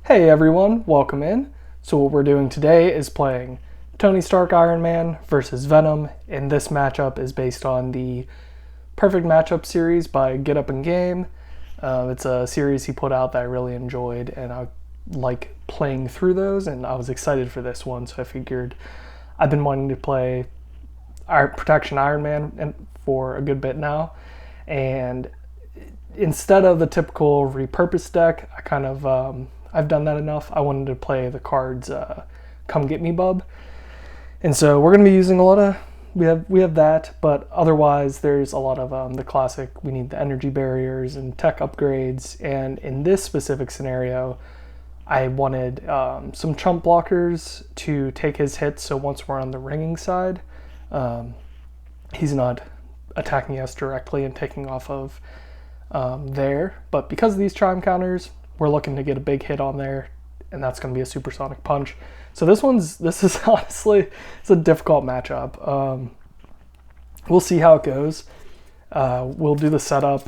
Hey everyone, welcome in. So what we're doing today is playing Tony Stark Iron Man versus Venom, and this matchup is based on the Perfect Matchup series by Get Up and Game. It's a series he put out that I really enjoyed, and I like playing through those, and I was excited for this one, so I figured I've been wanting to play Protection Iron Man for a good bit now, and instead of the typical repurposed deck, I've done that enough. I wanted to play the cards Come Get Me Bub. And so we're going to be using a lot of, we have that, but otherwise there's a lot of the classic, we need the energy barriers and tech upgrades. And in this specific scenario, I wanted some chump blockers to take his hits, so once we're on the ringing side, he's not attacking us directly and taking off of there. But because of these chime counters, we're looking to get a big hit on there, and that's going to be a supersonic punch. So this is honestly, it's a difficult matchup. We'll see how it goes. We'll do the setup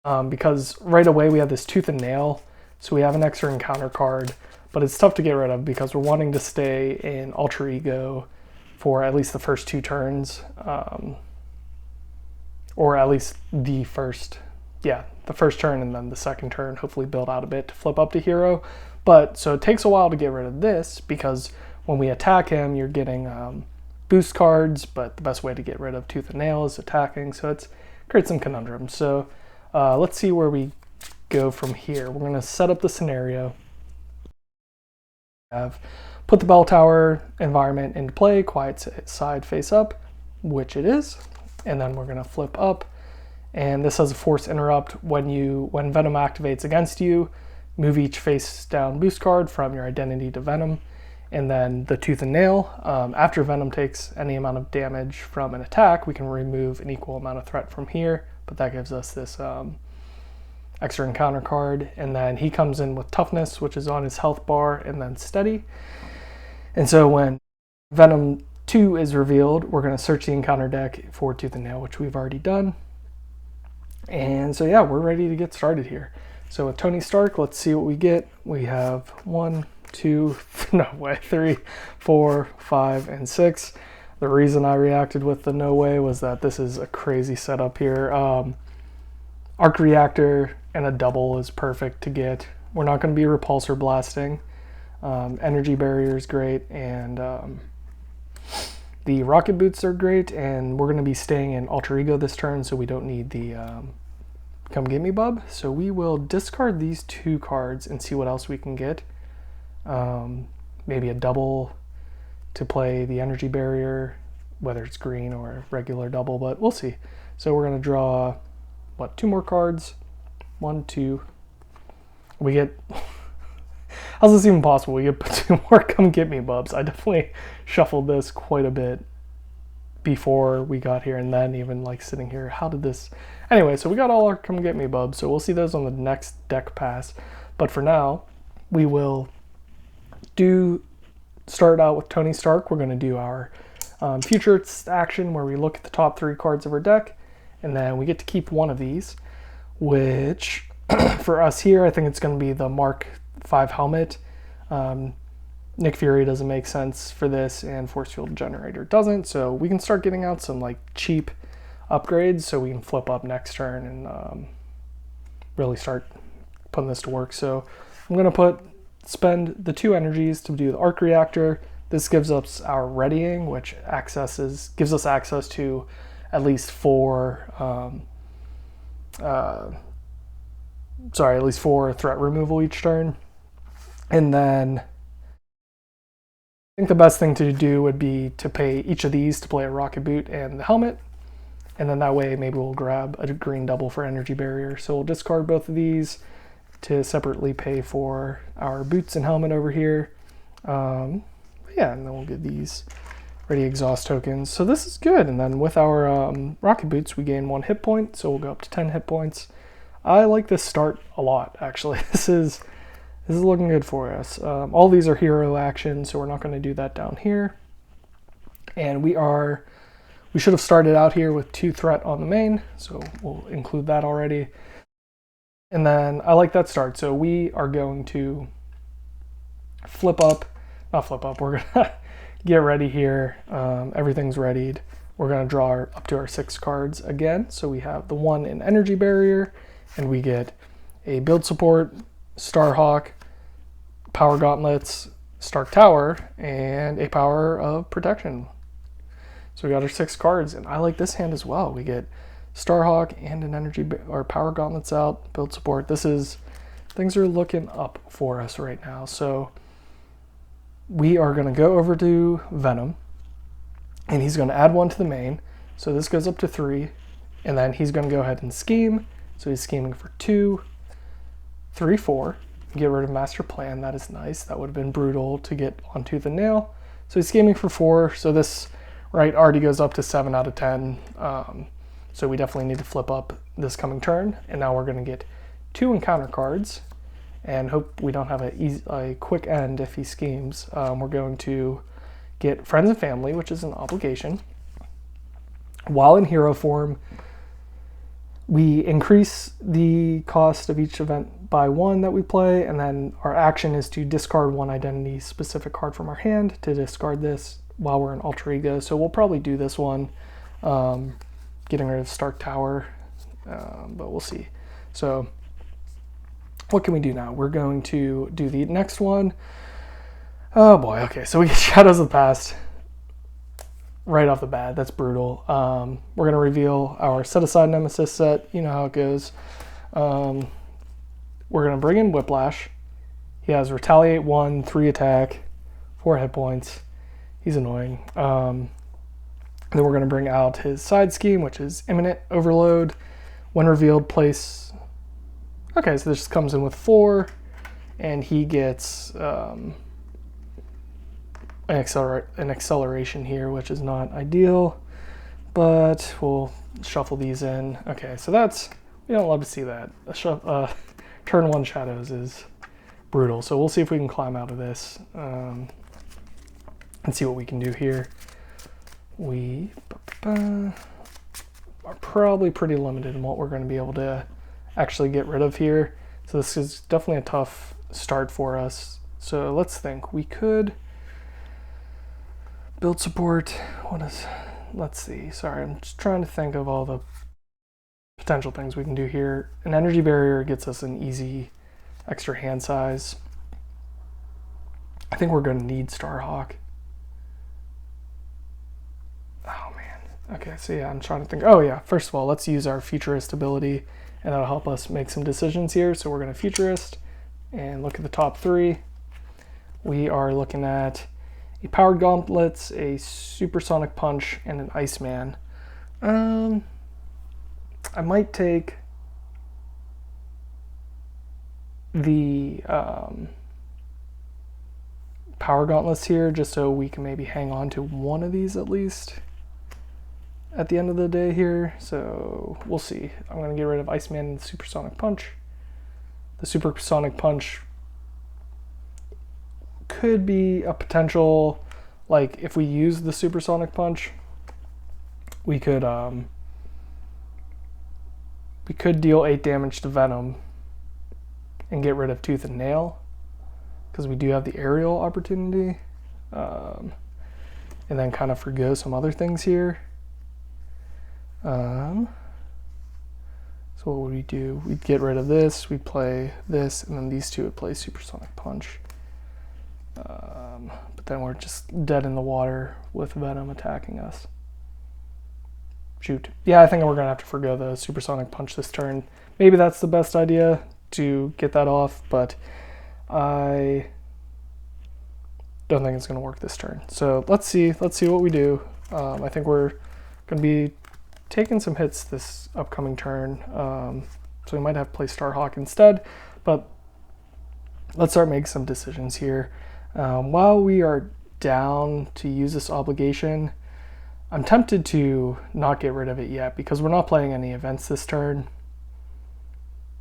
because right away we have this Tooth and Nail, so we have an extra encounter card, but it's tough to get rid of because we're wanting to stay in Alter Ego for at least the first two turns, or at least the first turn, and then the second turn, hopefully build out a bit to flip up to hero. But so it takes a while to get rid of this because when we attack him, you're getting boost cards, but the best way to get rid of Tooth and Nail is attacking, so it creates some conundrums. So let's see where we go from here. We're going to set up the scenario. Put the bell tower environment into play, quiet side face up, which it is, and then we're going to flip up. And this has a force interrupt. When Venom activates against you, move each face down boost card from your identity to Venom. And then the Tooth and Nail, after Venom takes any amount of damage from an attack, we can remove an equal amount of threat from here, but that gives us this extra encounter card. And then he comes in with Toughness, which is on his health bar, and then Steady. And so when Venom 2 is revealed, we're going to search the encounter deck for Tooth and Nail, which we've already done. And so yeah, we're ready to get started here. So with Tony Stark, let's see what we get. We have 1, 2, 3, 4, 5, and 6. The reason I reacted with the no way was that this is a crazy setup here. Arc Reactor and a double is perfect to get. We're not going to be repulsor blasting. Energy Barrier is great, and the rocket boots are great, and we're going to be staying in Alter Ego this turn, so we don't need the Come Get Me Bub. So we will discard these two cards and see what else we can get. Maybe a double to play the Energy Barrier, whether it's green or regular double, but we'll see. So we're going to draw, two more cards? 1, 2. We get... How's this even possible? We get 2 more Come Get Me Bubs. I definitely shuffled this quite a bit before we got here, and then even like sitting here, how did this... Anyway, so we got all our Come Get Me Bubs, so we'll see those on the next deck pass. But for now, we will start out with Tony Stark. We're going to do our future action where we look at the top 3 cards of our deck, and then we get to keep one of these, which for us here, I think it's going to be the Mark 5 helmet. Nick Fury doesn't make sense for this, and Force Field Generator doesn't, so we can start getting out some like cheap upgrades so we can flip up next turn and really start putting this to work. So I'm going to spend the 2 energies to do the Arc Reactor. This gives us our readying, which gives us access to at least 4 threat removal each turn. And then I think the best thing to do would be to pay each of these to play a Rocket Boot and the helmet. And then that way maybe we'll grab a green double for Energy Barrier. So we'll discard both of these to separately pay for our boots and helmet over here. And then we'll get these ready exhaust tokens. So this is good. And then with our Rocket Boots, we gain 1 hit point. So we'll go up to 10 hit points. I like this start a lot, actually. This is looking good for us. All these are hero actions, so we're not going to do that down here. And we should have started out here with 2 threat on the main, so we'll include that already. And then I like that start. So we are going to flip up, not flip up, we're gonna get ready here. Everything's readied. We're gonna draw up to our 6 cards again. So we have the 1 in Energy Barrier, and we get a Build Support, Starhawk, Power Gauntlets, Stark Tower, and a Power of Protection. So we got our 6 cards, and I like this hand as well. We get Starhawk and an Energy or Power Gauntlets out, Build Support. Things are looking up for us right now. So we are going to go over to Venom, and he's going to add 1 to the main. So this goes up to 3, and then he's going to go ahead and scheme. So he's scheming for 2, 3, 4. Get rid of Master Plan. That is nice. That would have been brutal to get onto the nail. So he's scheming for 4. So this already goes up to 7 out of 10. So we definitely need to flip up this coming turn. And now we're going to get 2 encounter cards and hope we don't have a quick end if he schemes. We're going to get Friends and Family, which is an obligation. While in hero form, we increase the cost of each event by 1 that we play, and then our action is to discard 1 identity specific card from our hand to discard this while we're in Alter Ego. So we'll probably do this one, getting rid of Stark Tower, but we'll see. So what can we do now? We're going to do the next one. Oh boy, okay, so we get Shadows of the Past right off the bat. That's brutal. We're going to reveal our set-aside Nemesis set. You know how it goes. We're going to bring in Whiplash. He has Retaliate 1, 3 attack, 4 hit points. He's annoying. Then we're going to bring out his side scheme, which is Imminent Overload. When revealed, place... Okay, so this comes in with 4, and he gets an acceleration here, which is not ideal, but we'll shuffle these in. Okay, so we don't love to see that. Turn 1 Shadows is brutal, so we'll see if we can climb out of this and see what we can do here. We are probably pretty limited in what we're going to be able to actually get rid of here. So this is definitely a tough start for us. So let's think. We could Build Support. Let's see. Sorry, I'm just trying to think of all the potential things we can do here. An Energy Barrier gets us an easy extra hand size. I think we're going to need Starhawk. Oh man. Okay, so yeah, I'm trying to think. Oh yeah, first of all, let's use our Futurist ability, and that'll help us make some decisions here. So we're going to Futurist and look at the top 3. We are looking at a Powered Gauntlets, a Supersonic Punch, and an Iceman. I might take the Power Gauntlets here, just so we can maybe hang on to one of these at least at the end of the day here. So we'll see. I'm going to get rid of Iceman and the Supersonic Punch. The Supersonic Punch could be a potential, like if we use the Supersonic Punch, we could deal 8 damage to Venom and get rid of Tooth and Nail, because we do have the aerial opportunity, and then kind of forgo some other things here. So what would we do? We'd get rid of this, we'd play this, and then these two would play Supersonic Punch. But then we're just dead in the water with Venom attacking us. Shoot. Yeah, I think we're going to have to forgo the Supersonic Punch this turn. Maybe that's the best idea to get that off, but I don't think it's going to work this turn. So let's see what we do. I think we're going to be taking some hits this upcoming turn, so we might have to play Starhawk instead, but let's start making some decisions here. While we are down to use this obligation, I'm tempted to not get rid of it yet because we're not playing any events this turn.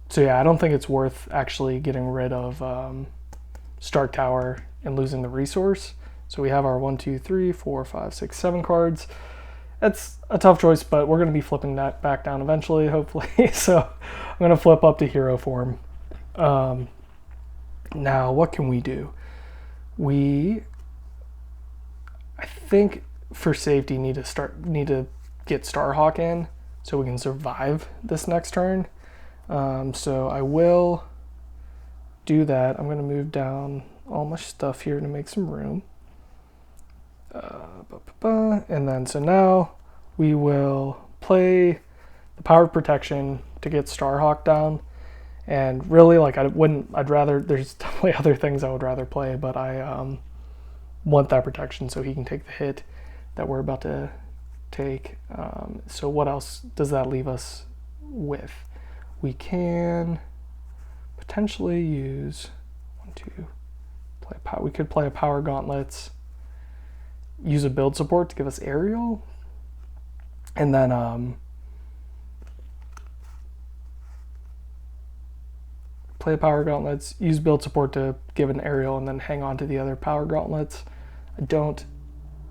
So yeah, I don't think it's worth actually getting rid of Stark Tower and losing the resource. So we have our 1, 2, 3, 4, 5, 6, 7 cards. That's a tough choice, but we're going to be flipping that back down eventually, hopefully. So I'm going to flip up to hero form. Now, what can we do? I think for safety need to get Starhawk in so we can survive this next turn. So I will do that. I'm going to move down all my stuff here to make some room. And then so now we will play the Power of Protection to get Starhawk down. And really, like, there's definitely other things I would rather play, but I want that protection so he can take the hit that we're about to take. So what else does that leave us with? We can potentially use we could play a Power Gauntlets, use a build support to give us aerial, and then play Power Gauntlets, use build support to give an aerial, and then hang on to the other Power Gauntlets. I don't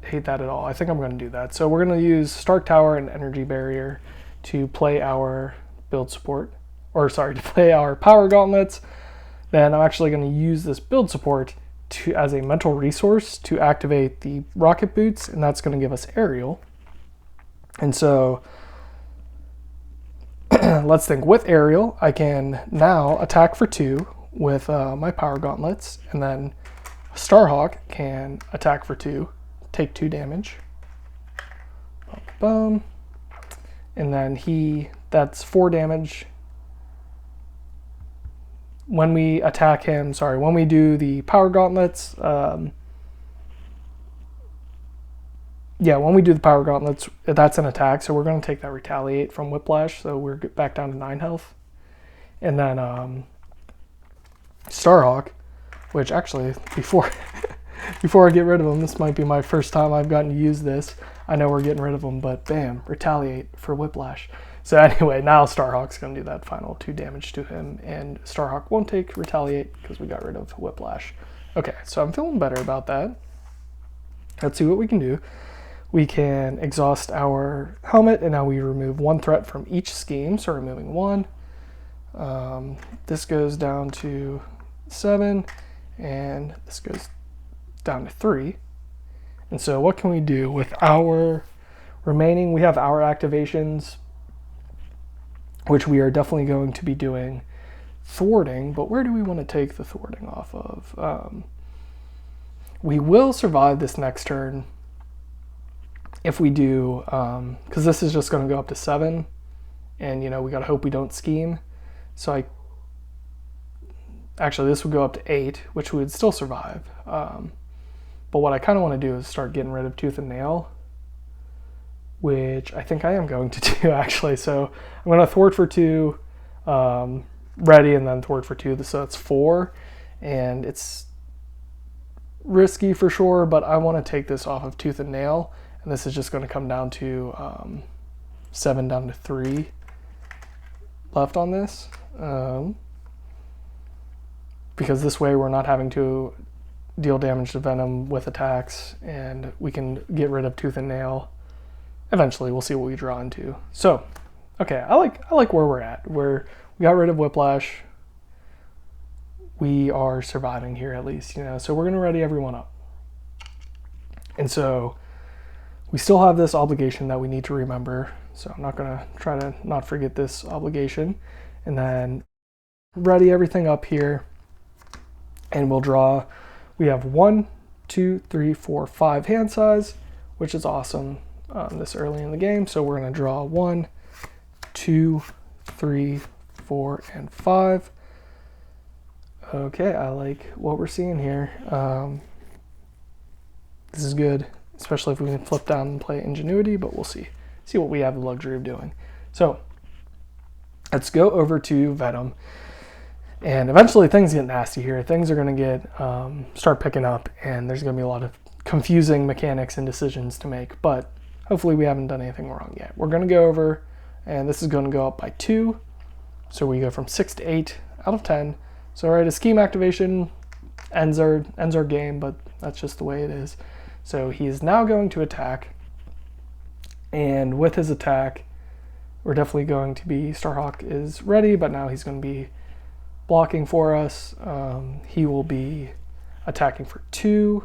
hate that at all. I think I'm going to do that. So we're going to use Stark Tower and Energy Barrier to play our build support, to play our Power Gauntlets. Then I'm actually going to use this build support as a mental resource to activate the rocket boots, and that's going to give us aerial. And so let's think, with aerial, I can now attack for 2 with my Power Gauntlets, and then Starhawk can attack for 2, take 2 damage. Boom. And then that's 4 damage. When we attack him, when we do the Power Gauntlets, when we do the Power Gauntlets, that's an attack, so we're going to take that Retaliate from Whiplash, so we're back down to 9 health. And then Starhawk, which actually, before I get rid of him, this might be my first time I've gotten to use this. I know we're getting rid of him, but bam, Retaliate for Whiplash. So anyway, now Starhawk's going to do that final 2 damage to him, and Starhawk won't take Retaliate because we got rid of Whiplash. Okay, so I'm feeling better about that. Let's see what we can do. We can exhaust our helmet, and now we remove 1 threat from each scheme, so removing 1. This goes down to 7, and this goes down to 3. And so what can we do with our remaining? We have our activations, which we are definitely going to be doing thwarting, but where do we want to take the thwarting off of? We will survive this next turn if we do, because this is just going to go up to 7, and we got to hope we don't scheme. So actually this would go up to 8, which we would still survive. But what I kind of want to do is start getting rid of Tooth and Nail, which I think I am going to do actually. So I'm going to thwart for 2, ready, and then thwart for 2. So that's 4, and it's risky for sure, but I want to take this off of Tooth and Nail, and this is just going to come down to 7 down to 3 left on this, because this way we're not having to deal damage to Venom with attacks, and we can get rid of Tooth and Nail. Eventually, we'll see what we draw into. So, okay, I like where we're at. We got rid of Whiplash. We are surviving here at least, So we're gonna ready everyone up. And so we still have this obligation that we need to remember. So I'm not gonna try to not forget this obligation. And then ready everything up here, and we'll draw. We have 1, 2, 3, 4, 5 hand size, which is awesome. This early in the game, so we're going to draw 1, 2, 3, 4, and 5. Okay, I like what we're seeing here. This is good, especially if we can flip down and play Ingenuity, but we'll see what we have the luxury of doing. So let's go over to Venom, and eventually things get nasty here. Things are going to get start picking up, and there's going to be a lot of confusing mechanics and decisions to make, but hopefully we haven't done anything wrong yet. We're going to go over, and this is going to go up by 2. So we go from 6 to 8 out of 10. So right, a scheme activation ends our game, but that's just the way it is. So he is now going to attack, and with his attack, we're definitely going to be, Starhawk is ready, but now he's going to be blocking for us. He will be attacking for 2,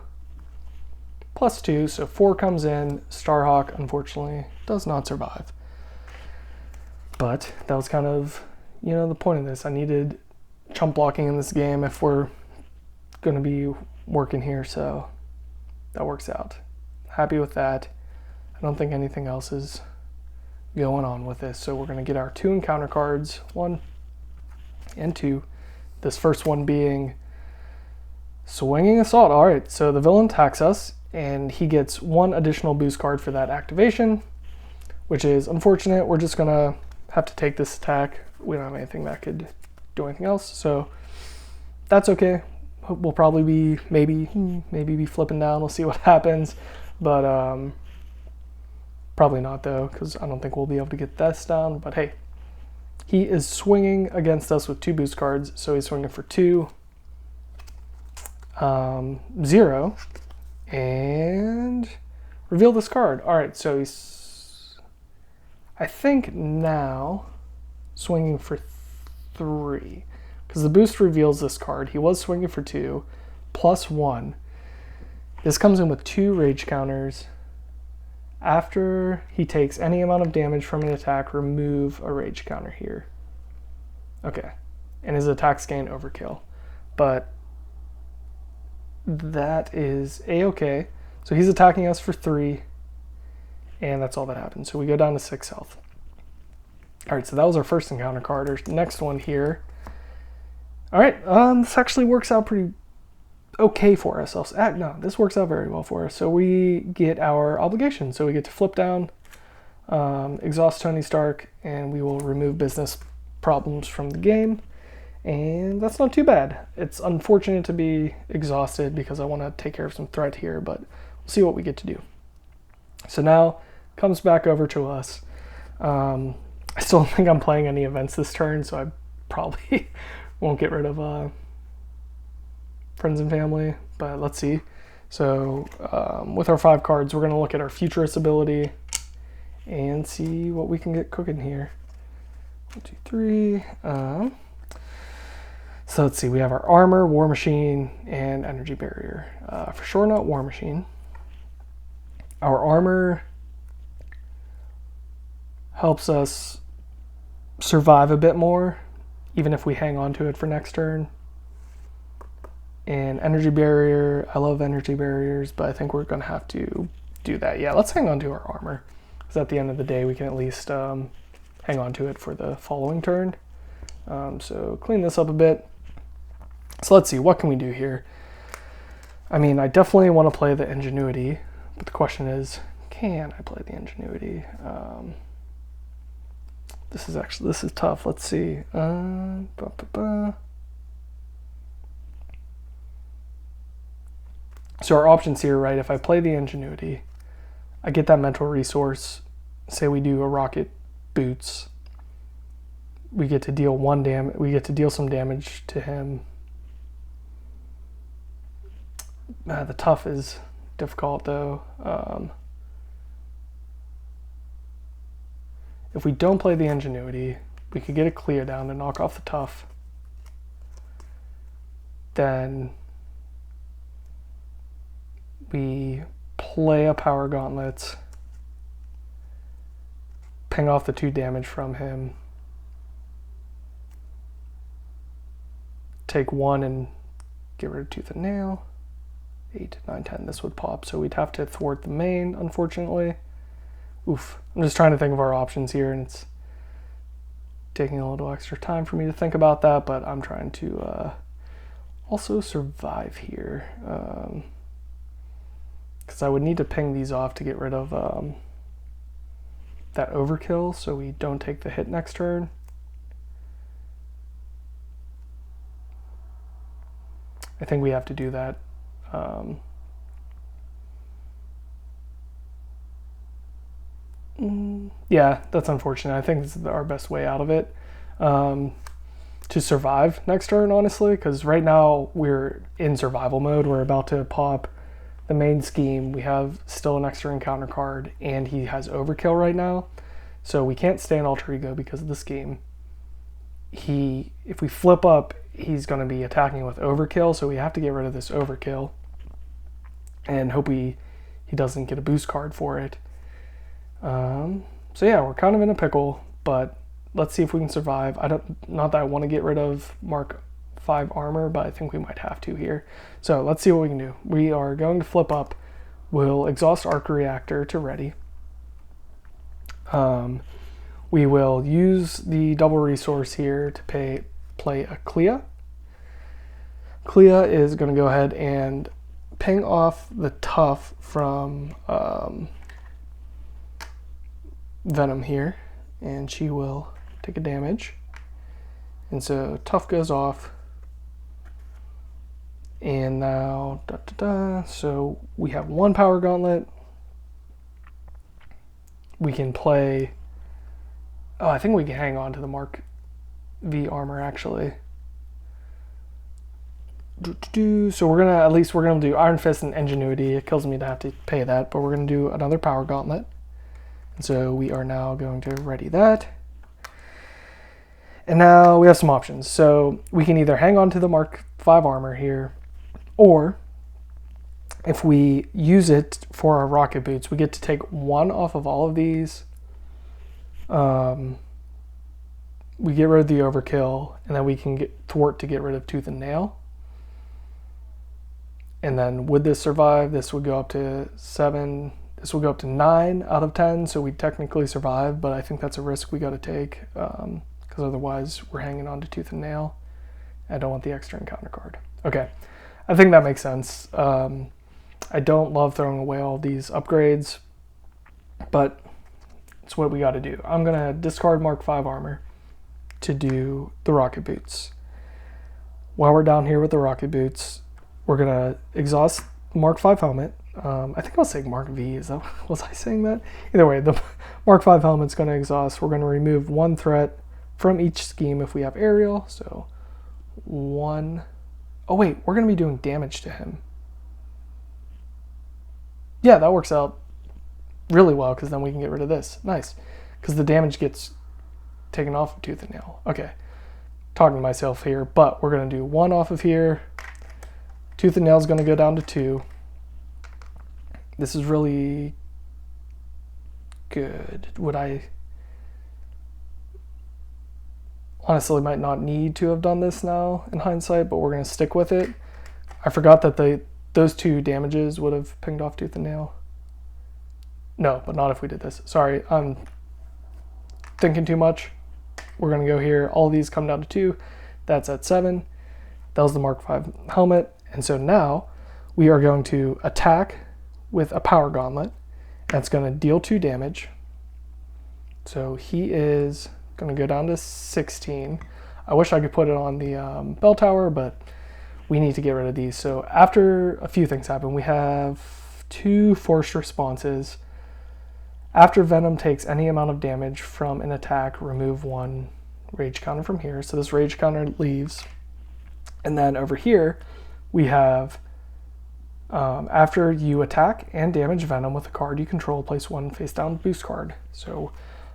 plus 2, so 4 comes in. Starhawk, unfortunately, does not survive. But that was kind of, the point of this. I needed chump blocking in this game if we're going to be working here, so that works out. Happy with that. I don't think anything else is going on with this, so we're going to get our 2 encounter cards, 1 and 2. This first one being Swinging Assault. All right, so the villain attacks us, and he gets 1 additional boost card for that activation, which is unfortunate. We're just going to have to take this attack. We don't have anything that could do anything else, so that's okay. We'll probably be maybe be flipping down. We'll see what happens, but probably not though, because I don't think we'll be able to get this down. But hey, he is swinging against us with 2 boost cards, so he's swinging for 2, 0, and reveal this card. All right, so he's, I think now, swinging for 3, because the boost reveals this card. He was swinging for 2, plus 1. This comes in with 2 rage counters. After he takes any amount of damage from an attack, remove a rage counter here. Okay, and his attacks gain overkill, but that is a-okay. So he's attacking us for 3, and that's all that happens. So we go down to 6 health. All right, so that was our first encounter card. Our next one here. All right, this actually works out pretty okay for us. No, this works out very well for us. So we get our obligation. So we get to flip down, exhaust Tony Stark, and we will remove business problems from the game. And that's not too bad. It's unfortunate to be exhausted because I want to take care of some threat here, but we'll see what we get to do. So now comes back over to us. I still don't think I'm playing any events this turn, so I probably won't get rid of friends and family, but let's see. So with our 5 cards, we're going to look at our Futurist ability and see what we can get cooking here. 1, 2, 3. So let's see, we have our armor, War Machine, and Energy Barrier. For sure not War Machine. Our armor helps us survive a bit more, even if we hang on to it for next turn. And Energy Barrier, I love Energy Barriers, but I think we're going to have to do that. Yeah, let's hang on to our armor, because at the end of the day, we can at least hang on to it for the following turn. So clean this up a bit. So let's see, what can we do here? I mean, I definitely want to play the Ingenuity, but the question is, can I play the Ingenuity? This is tough. Let's see. So our options here, right? If I play the Ingenuity, I get that mental resource. Say we do a Rocket Boots. We get to deal we get to deal some damage to him. The tough is difficult though. If we don't play the Ingenuity, we could get a clear down to knock off the tough. Then we play a Power Gauntlet, ping off the 2 damage from him, take 1 and get rid of Tooth and Nail. 8, 9, 10, this would pop, so we'd have to thwart the main, unfortunately. Oof. I'm just trying to think of our options here, and it's taking a little extra time for me to think about that, but I'm trying to also survive here. Because I would need to ping these off to get rid of that overkill, so we don't take the hit next turn. I think we have to do that. Yeah, that's unfortunate. I think this is our best way out of it, to survive next turn, honestly, because right now we're in survival mode. We're about to pop the main scheme. We have still an extra encounter card, and he has overkill right now, so we can't stay in alter ego because of the scheme. If we flip up, he's going to be attacking with overkill, so we have to get rid of this overkill and hope he doesn't get a boost card for it. So yeah, we're kind of in a pickle, but let's see if we can survive. Not that I want to get rid of Mark 5 armor, but I think we might have to here. So let's see what we can do. We are going to flip up. We'll exhaust Arc Reactor to ready. We will use the double resource here to play a Clea. Clea is going to go ahead and ping off the Tough from Venom here, and she will take a damage. And so Tough goes off. And now, so we have one Power Gauntlet. We can play, oh, I think we can hang on to the Mark V armor actually. So we're gonna do Iron Fist and Ingenuity. It kills me to have to pay that, but we're gonna do another Power Gauntlet. And so we are now going to ready that. And now we have some options. So we can either hang on to the Mark 5 armor here, or if we use it for our rocket boots, we get to take one off of all of these. We get rid of the overkill, and then we can get thwart to get rid of tooth and nail. And then would this survive? This would go up to 7. This will go up to 9 out of 10, so we technically survive, but I think that's a risk we got to take, because otherwise we're hanging on to tooth and nail. I don't want the extra encounter card. Okay, I think that makes sense. I don't love throwing away all these upgrades, but it's what we got to do. I'm going to discard Mark 5 armor to do the rocket boots. While we're down here with the rocket boots, we're going to exhaust Mark 5 helmet. I think I was saying Mark V. Was I saying that? Either way, the Mark 5 helmet's going to exhaust. We're going to remove one threat from each scheme if we have aerial. So 1. Oh wait, we're going to be doing damage to him. Yeah, that works out really well, because then we can get rid of this. Nice. Because the damage gets taken off of tooth and nail. Okay. Talking to myself here, but we're going to do 1 off of here. Tooth and nail is going to go down to 2. This is really good. Honestly might not need to have done this now in hindsight, but we're going to stick with it. I forgot that those 2 damages would have pinged off tooth and nail. No, but not if we did this. Sorry, I'm thinking too much. We're going to go here. All of these come down to 2. That's at 7. That was the Mark 5 helmet. And so now we are going to attack with a Power Gauntlet. That's going to deal 2 damage. So he is going to go down to 16. I wish I could put it on the bell tower, but we need to get rid of these. So after a few things happen, we have 2 forced responses. After Venom takes any amount of damage from an attack, remove 1 rage counter from here. So this rage counter leaves. And then over here, we have, after you attack and damage Venom with a card you control, place 1 face down boost card. So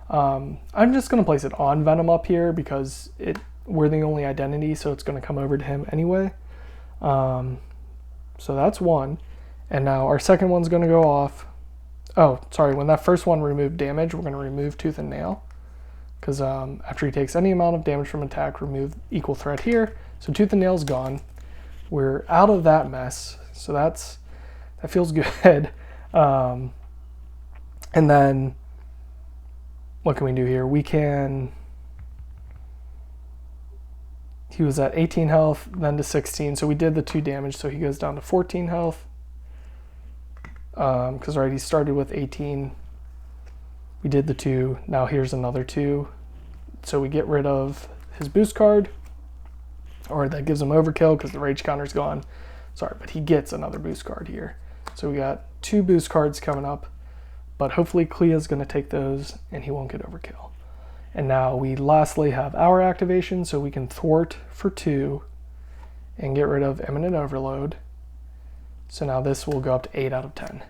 I'm just going to place it on Venom up here because we're the only identity, so it's going to come over to him anyway. So that's 1. And now our second one's going to go off. Oh, sorry, when that first one removed damage, we're going to remove tooth and nail. Because after he takes any amount of damage from attack, remove equal threat here. So tooth and nail's gone. We're out of that mess. So that feels good. And then what can we do here? We can... He was at 18 health, then to 16. So we did the 2 damage, so he goes down to 14 health. Because right, he started with 18. We did the 2. Now here's another 2. So we get rid of his boost card. Or that gives him overkill because the rage counter's gone. Sorry, but he gets another boost card here. So we got 2 boost cards coming up. But hopefully Clea's going to take those and he won't get overkill. And now we lastly have our activation, so we can thwart for 2 and get rid of imminent overload. So now this will go up to 8 out of 10.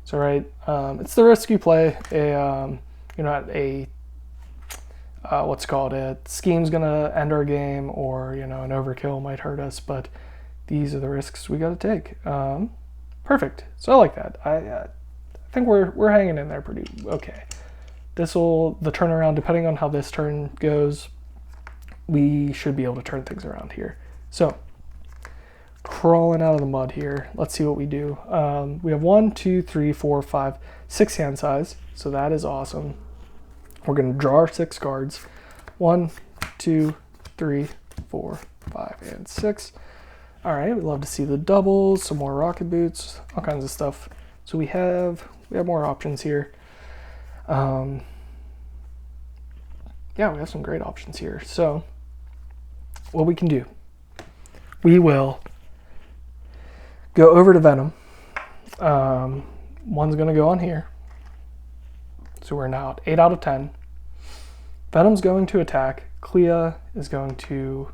So right, it's the risk you play. A what's called it. Scheme's gonna end our game, or an overkill might hurt us, but these are the risks we gotta take. Perfect. So I like that. I think we're hanging in there pretty okay. The turnaround, depending on how this turn goes, we should be able to turn things around here. So, crawling out of the mud here. Let's see what we do. We have 1, 2, 3, 4, 5, 6 hand size. So that is awesome. We're going to draw our 6 cards. 1, 2, 3, 4, 5, and 6. All right, we'd love to see the doubles, some more rocket boots, all kinds of stuff. So we have more options here. Yeah, we have some great options here. So what we can do, we will go over to Venom. One's going to go on here. So we're now at 8 out of 10. Venom's going to attack. Clea is going to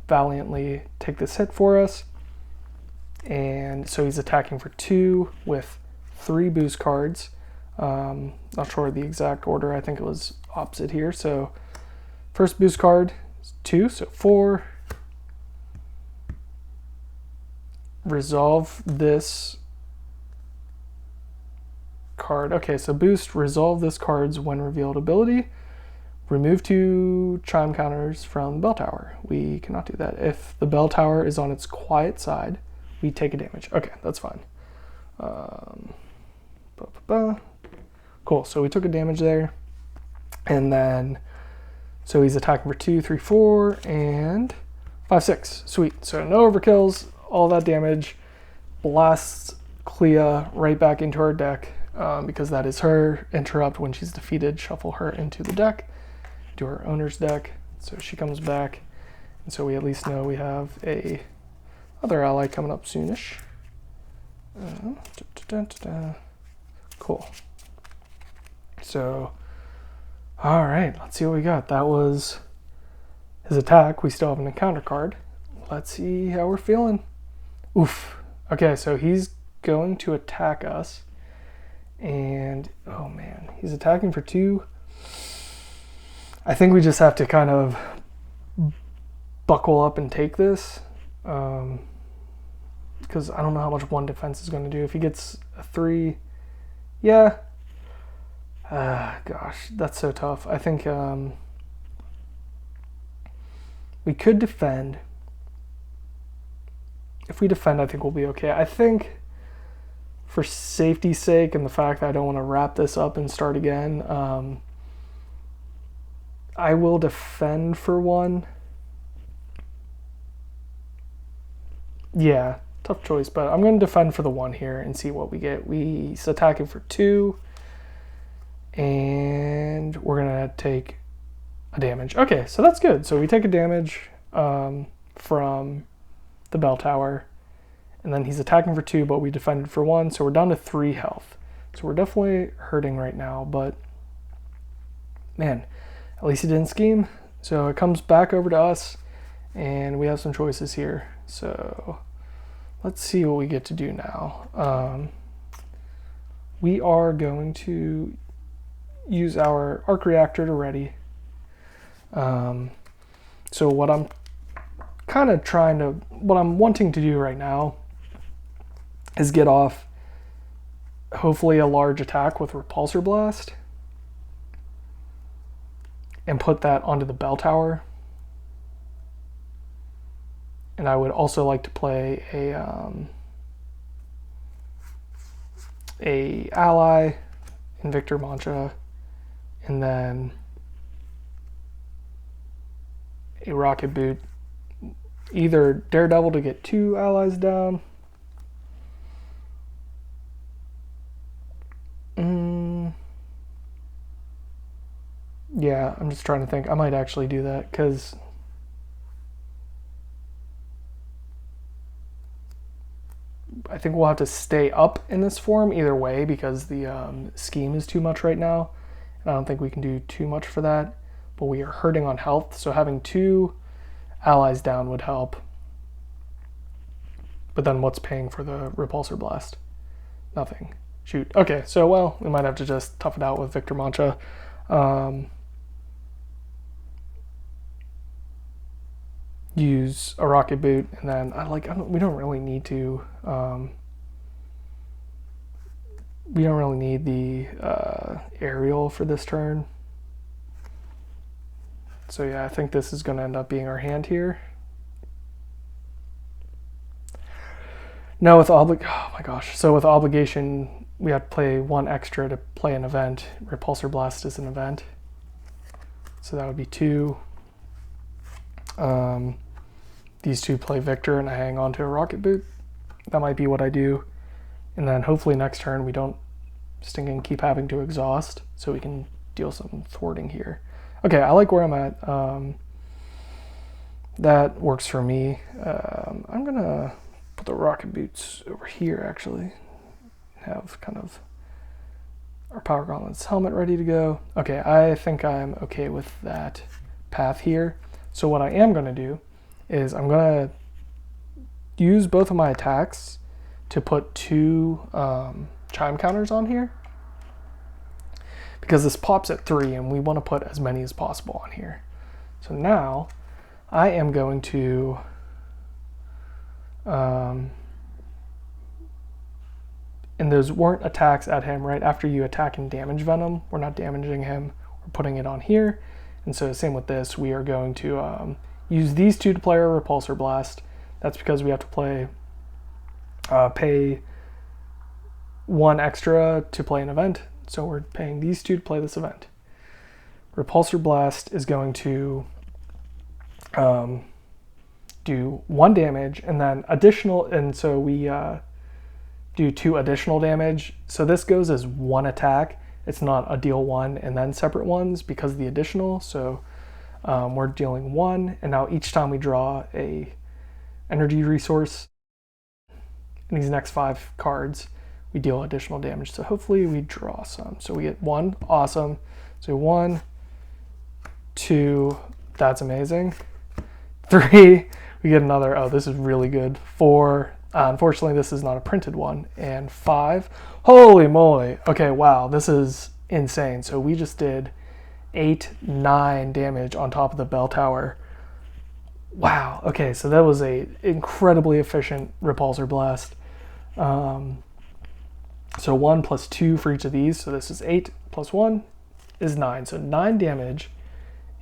valiantly take this hit for us. And so he's attacking for 2 with 3 boost cards. Not sure the exact order. I think it was opposite here. So first boost card is 2, so 4. Resolve this card. Okay, so boost, resolve this card's when revealed ability. Remove 2 chime counters from the bell tower. We cannot do that. If the bell tower is on its quiet side, we take a damage. Okay, that's fine. Cool, so we took a damage there. And then, so he's attacking for 2, 3, 4, and 5, 6. Sweet, so no overkills, all that damage. Blasts Clea right back into our deck, because that is her. Interrupt when she's defeated, shuffle her into the deck, to our owner's deck. So she comes back, and so we at least know we have a other ally coming up soonish. Cool. So, all right, let's see what we got. That was his attack. We still have an encounter card. Let's see how we're feeling. Oof. Okay, so he's going to attack us. And, oh man, he's attacking for 2. I think we just have to kind of buckle up and take this. Because I don't know how much 1 defense is going to do. If he gets a 3, yeah. Gosh, that's so tough. I think we could defend. If we defend, I think we'll be okay. I think for safety's sake and the fact that I don't want to wrap this up and start again, I will defend for 1. Yeah, tough choice, but I'm going to defend for the 1 here and see what we get. He's attacking for 2. And we're going to take a damage. Okay, so that's good. So we take a damage from the bell tower. And then he's attacking for 2, but we defended for 1. So we're down to 3 health. So we're definitely hurting right now. But, man, at least he didn't scheme. So it comes back over to us. And we have some choices here. So let's see what we get to do now. We are going to use our arc reactor to ready. So what I'm wanting to do right now is get off hopefully a large attack with repulsor blast and put that onto the bell tower. And I would also like to play a ally in Victor Mancha, and then a rocket boot, either Daredevil to get 2 allies down. Yeah, I'm just trying to think. I might actually do that because I think we'll have to stay up in this form either way because the scheme is too much right now. And I don't think we can do too much for that. But we are hurting on health, so having 2 allies down would help. But then what's paying for the repulsor blast? Nothing. Shoot. Okay, so well, we might have to just tough it out with Victor Mancha. use a rocket boot, and then we don't really need to. We don't really need the aerial for this turn. So yeah, I think this is going to end up being our hand here. No, with oh my gosh. So with obligation, we have to play one extra to play an event. Repulsor Blast is an event. So that would be 2. These 2 play Victor, and I hang on to a rocket boot. That might be what I do. And then hopefully next turn we don't stinking keep having to exhaust, so we can deal some thwarting here. Okay, I like where I'm at. That works for me. I'm gonna put the rocket boots over here, actually. Have kind of our Power Gauntlets helmet ready to go. Okay, I think I'm okay with that path here. So what I am gonna do is I'm gonna use both of my attacks to put 2 chime counters on here, because this pops at 3 and we want to put as many as possible on here. So now I am going to and those weren't attacks at him. Right after you attack and damage Venom, we're not damaging him, we're putting it on here. And so same with this, we are going to use these 2 to play our Repulsor Blast. That's because we have to pay 1 extra to play an event. So we're paying these 2 to play this event. Repulsor Blast is going to do 1 damage, and then additional, and so we do 2 additional damage. So this goes as 1 attack. It's not a deal 1 and then separate ones because of the additional. So we're dealing 1, and now each time we draw a energy resource in these next 5 cards, we deal additional damage. So hopefully we draw some. So we get 1, awesome. So 1, 2, that's amazing. 3, we get another, oh, this is really good. 4, unfortunately this is not a printed one. And 5, holy moly. Okay, wow, this is insane. So we just did 8, 9 damage on top of the bell tower. Wow, okay, so that was a incredibly efficient Repulsor Blast. So 1 plus 2 for each of these, so this is 8 plus 1 is 9. So 9 damage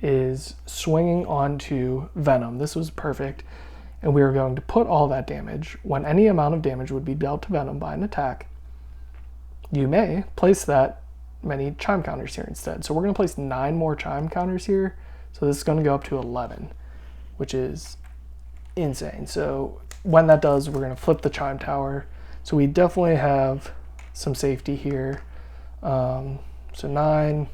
is swinging onto Venom. This was perfect. And we are going to put all that damage, when any amount of damage would be dealt to Venom by an attack, you may place that many chime counters here instead. So we're going to place 9 more chime counters here. So this is going to go up to 11, which is insane. So when that does, we're going to flip the chime tower. So we definitely have some safety here. So 9,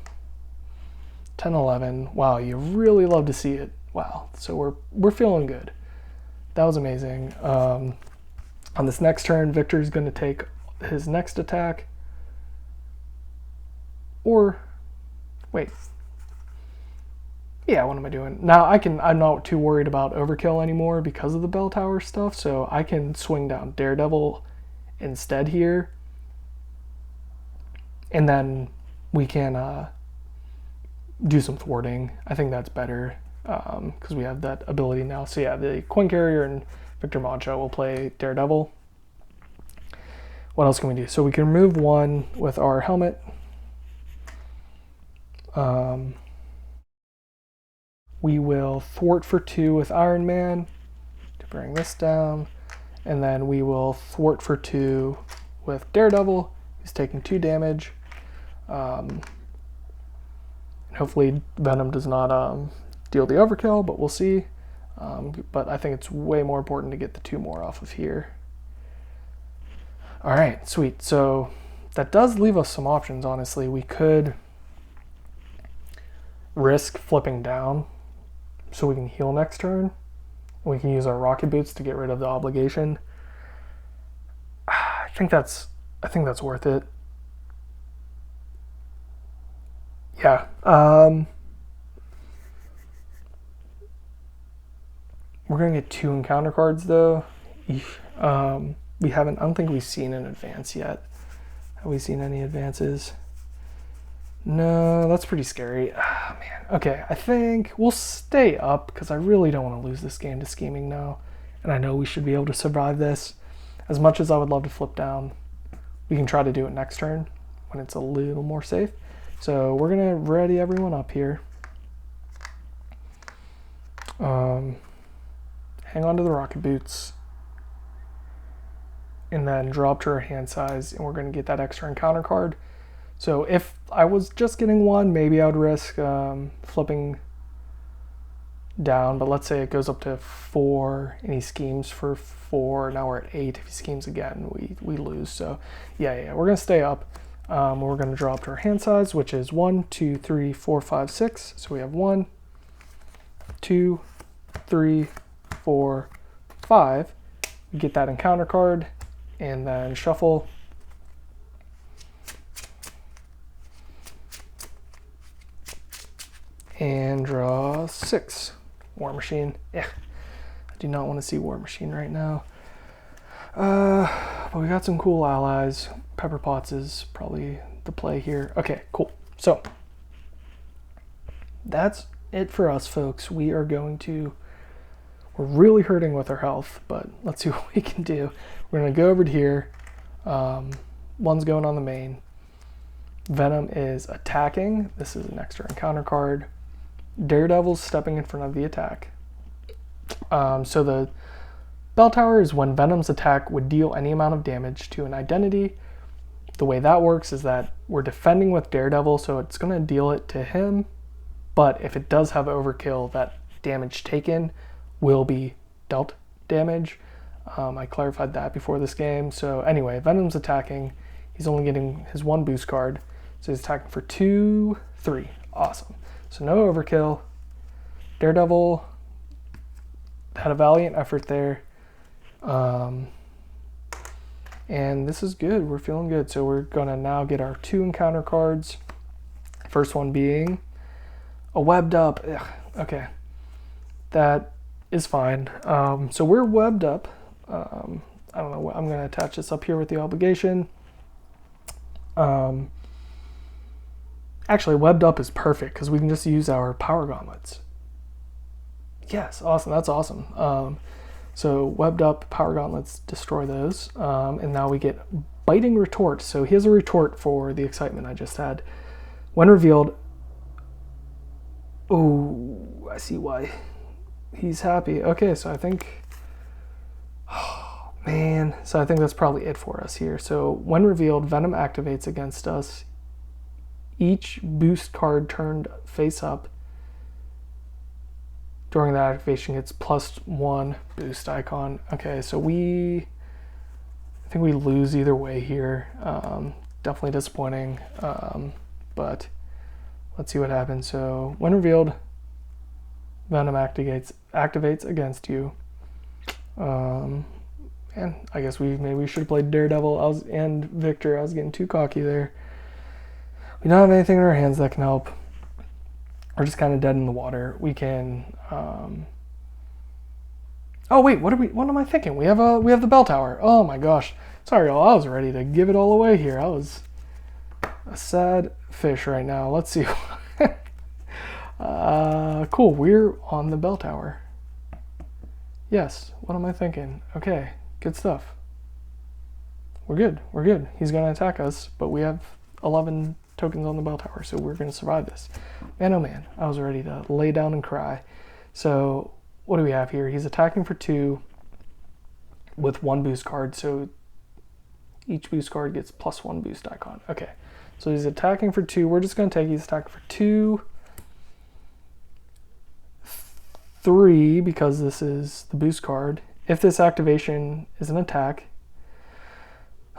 10, 11. Wow, you really love to see it. Wow, so we're feeling good. That was amazing. On this next turn, Victor's going to take his next attack. Or, wait. Yeah, what am I doing? Now I'm not too worried about overkill anymore because of the bell tower stuff, so I can swing down Daredevil instead here. And then we can do some thwarting. I think that's better because we have that ability now. So yeah, the Coin Carrier and Victor Mancha will play Daredevil. What else can we do? So we can remove 1 with our helmet. We will thwart for 2 with Iron Man to bring this down. And then we will thwart for 2 with Daredevil, who's taking 2 damage. Hopefully Venom does not deal the overkill, but we'll see. But I think it's way more important to get the 2 more off of here. All right, sweet. So that does leave us some options, honestly. We could risk flipping down so we can heal next turn. We can use our rocket boots to get rid of the obligation. I think that's worth it. Yeah. We're gonna get 2 encounter cards though. We haven't. I don't think we've seen an advance yet. Have we seen any advances? No, that's pretty scary. Ah, man. Okay, I think we'll stay up because I really don't want to lose this game to scheming now. And I know we should be able to survive this. As much as I would love to flip down, we can try to do it next turn when it's a little more safe. So we're going to ready everyone up here. Hang on to the rocket boots. And then drop to our hand size, and we're going to get that extra encounter card. So if I was just getting one, maybe I would risk flipping down, but let's say it goes up to 4 and he schemes for 4. Now we're at 8. If he schemes again, we lose. So yeah, we're going to stay up. We're going to drop to our hand size, which is 1, 2, 3, 4, 5, 6. So we have 1, 2, 3, 4, 5. We get that encounter card, and then shuffle. And draw 6. War Machine. Yeah, I do not want to see War Machine right now. But we got some cool allies. Pepper Potts is probably the play here. Okay, cool. So that's it for us, folks. We're really hurting with our health, but let's see what we can do. We're going to go over to here. One's going on the main. Venom is attacking. This is an extra encounter card. Daredevil's stepping in front of the attack. So the bell tower is when Venom's attack would deal any amount of damage to an identity. The way that works is that we're defending with Daredevil, so it's going to deal it to him. But if it does have overkill, that damage taken will be dealt damage. I clarified that before this game. So anyway, Venom's attacking. He's only getting his 1 boost card. So he's attacking for 2, 3. Awesome. So no overkill. Daredevil had a valiant effort there. And this is good. We're feeling good. So we're going to now get our 2 encounter cards. First one being a webbed up. Ugh, okay. That is fine. So we're webbed up. I don't know. I'm going to attach this up here with the obligation. Actually, webbed up is perfect because we can just use our power gauntlets. Yes, awesome. That's awesome. So webbed up power gauntlets, destroy those. And now we get biting retort. So he has a retort for the excitement I just had. When revealed, oh, I see why he's happy. Okay, so I think, oh man, so I think that's probably it for us here. So when revealed, Venom activates against us. Each boost card turned face up during the activation gets +1 boost icon. Okay, so I think we lose either way here. Definitely disappointing, but let's see what happens. So when revealed, Venom activates against you. And I guess maybe we should have played Daredevil and Victor. I was getting too cocky there. We don't have anything in our hands that can help. We're just kind of dead in the water. We can. Oh wait, what am I thinking? We have the bell tower. Oh my gosh, sorry y'all. I was ready to give it all away here. I was a sad fish right now. Let's see. Cool. We're on the bell tower. Yes. What am I thinking? Okay. Good stuff. We're good. We're good. He's gonna attack us, but we have 11 tokens on the bell tower, so we're going to survive this. Man, oh man, I was ready to lay down and cry. So what do we have here? He's attacking for 2 with 1 boost card, so each boost card gets +1 boost icon. Okay, so he's attacking for 2. We're just going to take, he's attacking for 2, 3, because this is the boost card. If this activation is an attack,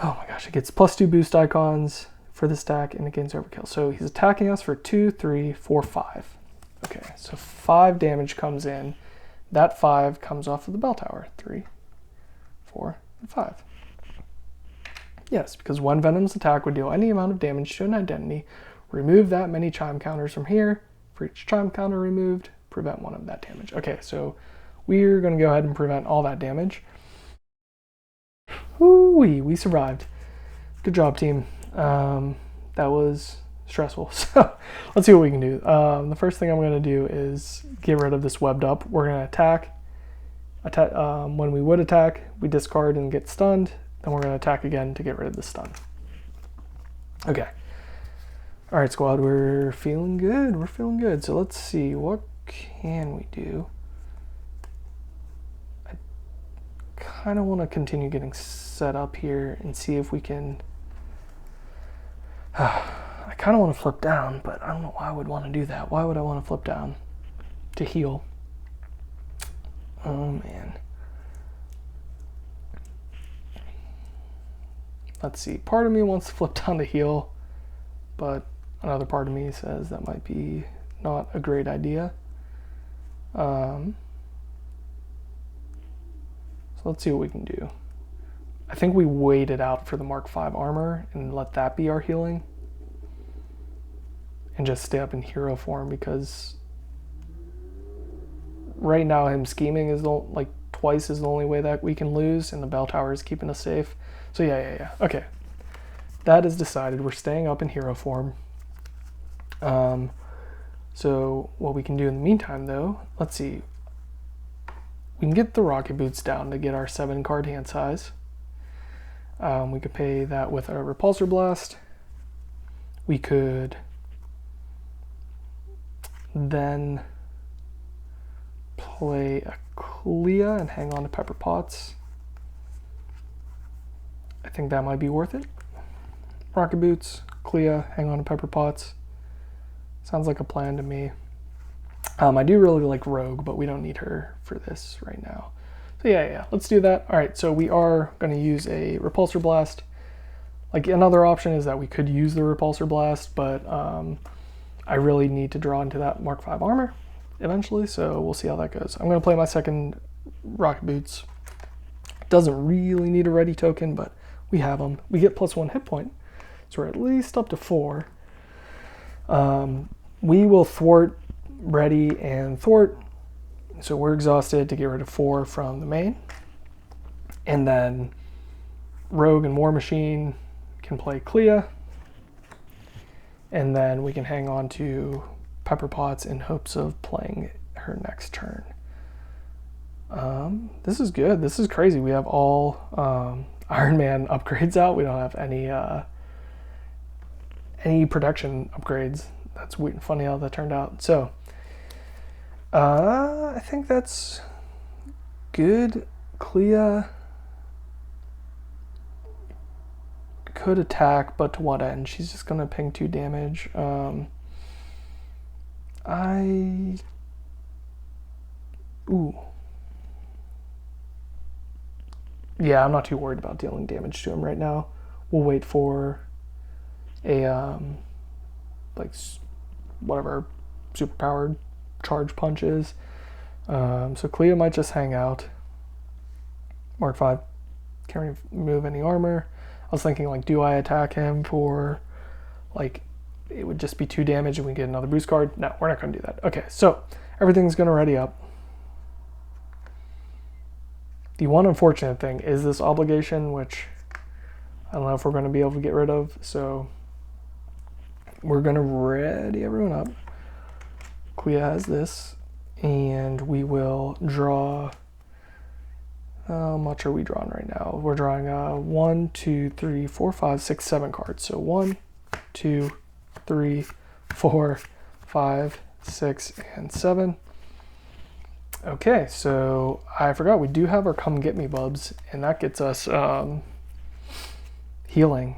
oh my gosh, it gets +2 boost icons for the stack, and it gains overkill. So he's attacking us for 2, 3, 4, 5. Okay, so 5 damage comes in. That 5 comes off of the bell tower. 3, 4, and 5. Yes, because one Venom's attack would deal any amount of damage to an identity. Remove that many chime counters from here. For each chime counter removed, prevent 1 of that damage. Okay, so we're going to go ahead and prevent all that damage. Woo-wee, we survived. Good job, team. That was stressful. So let's see what we can do. The first thing I'm going to do is get rid of this webbed up. We're going to attack. When we would attack, we discard and get stunned. Then we're going to attack again to get rid of the stun. Okay. All right, squad, we're feeling good. We're feeling good. So let's see, what can we do? I kind of want to continue getting set up here and see if we can... I kind of want to flip down, but I don't know why I would want to do that. Why would I want to flip down? To heal. Oh, man. Let's see. Part of me wants to flip down to heal, but another part of me says that might be not a great idea. So let's see what we can do. I think we wait it out for the Mark V armor and let that be our healing. And just stay up in hero form, because right now him scheming is like twice is the only way that we can lose, and the bell tower is keeping us safe. So yeah. Okay. That is decided. We're staying up in hero form. So what we can do in the meantime, though, let's see. We can get the rocket boots down to get our 7 card hand size. We could pay that with our repulsor blast. We could then play a Clea and hang on to Pepper Potts. I think that might be worth it. Rocket boots, Clea, hang on to Pepper Potts. Sounds like a plan to me. I do really like Rogue, but we don't need her for this right now. So yeah, let's do that. All right, so we are going to use a repulsor blast. Like, another option is that we could use the repulsor blast, but I really need to draw into that Mark V armor eventually, so we'll see how that goes. I'm going to play my second rocket boots. Doesn't really need a ready token, but we have them. We get +1 hit point, so we're at least up to 4. We will thwart, ready, and thwart. So we're exhausted to get rid of 4 from the main. And then Rogue and War Machine can play Clea. And then we can hang on to Pepper Potts in hopes of playing her next turn. This is good. This is crazy. We have all Iron Man upgrades out. We don't have any protection upgrades. That's weird, funny how that turned out. So I think that's good. Clea could attack, but to what end? She's just gonna ping 2 damage. Yeah, I'm not too worried about dealing damage to him right now. We'll wait for a like whatever superpowered charge punch is. So Clea might just hang out. Mark V can't remove any armor. I was thinking, like, do I attack him for, like, it would just be 2 damage and we get another boost card? No, we're not going to do that. Okay, so everything's going to ready up. The one unfortunate thing is this obligation, which I don't know if we're going to be able to get rid of. So we're going to ready everyone up. Clea has this, and we will draw... How much are we drawing right now? We're drawing 1, 2, 3, 4, 5, 6, 7 cards. So 1, 2, 3, 4, 5, 6, and 7. Okay, so I forgot we do have our Come Get Me Bubs, and that gets us healing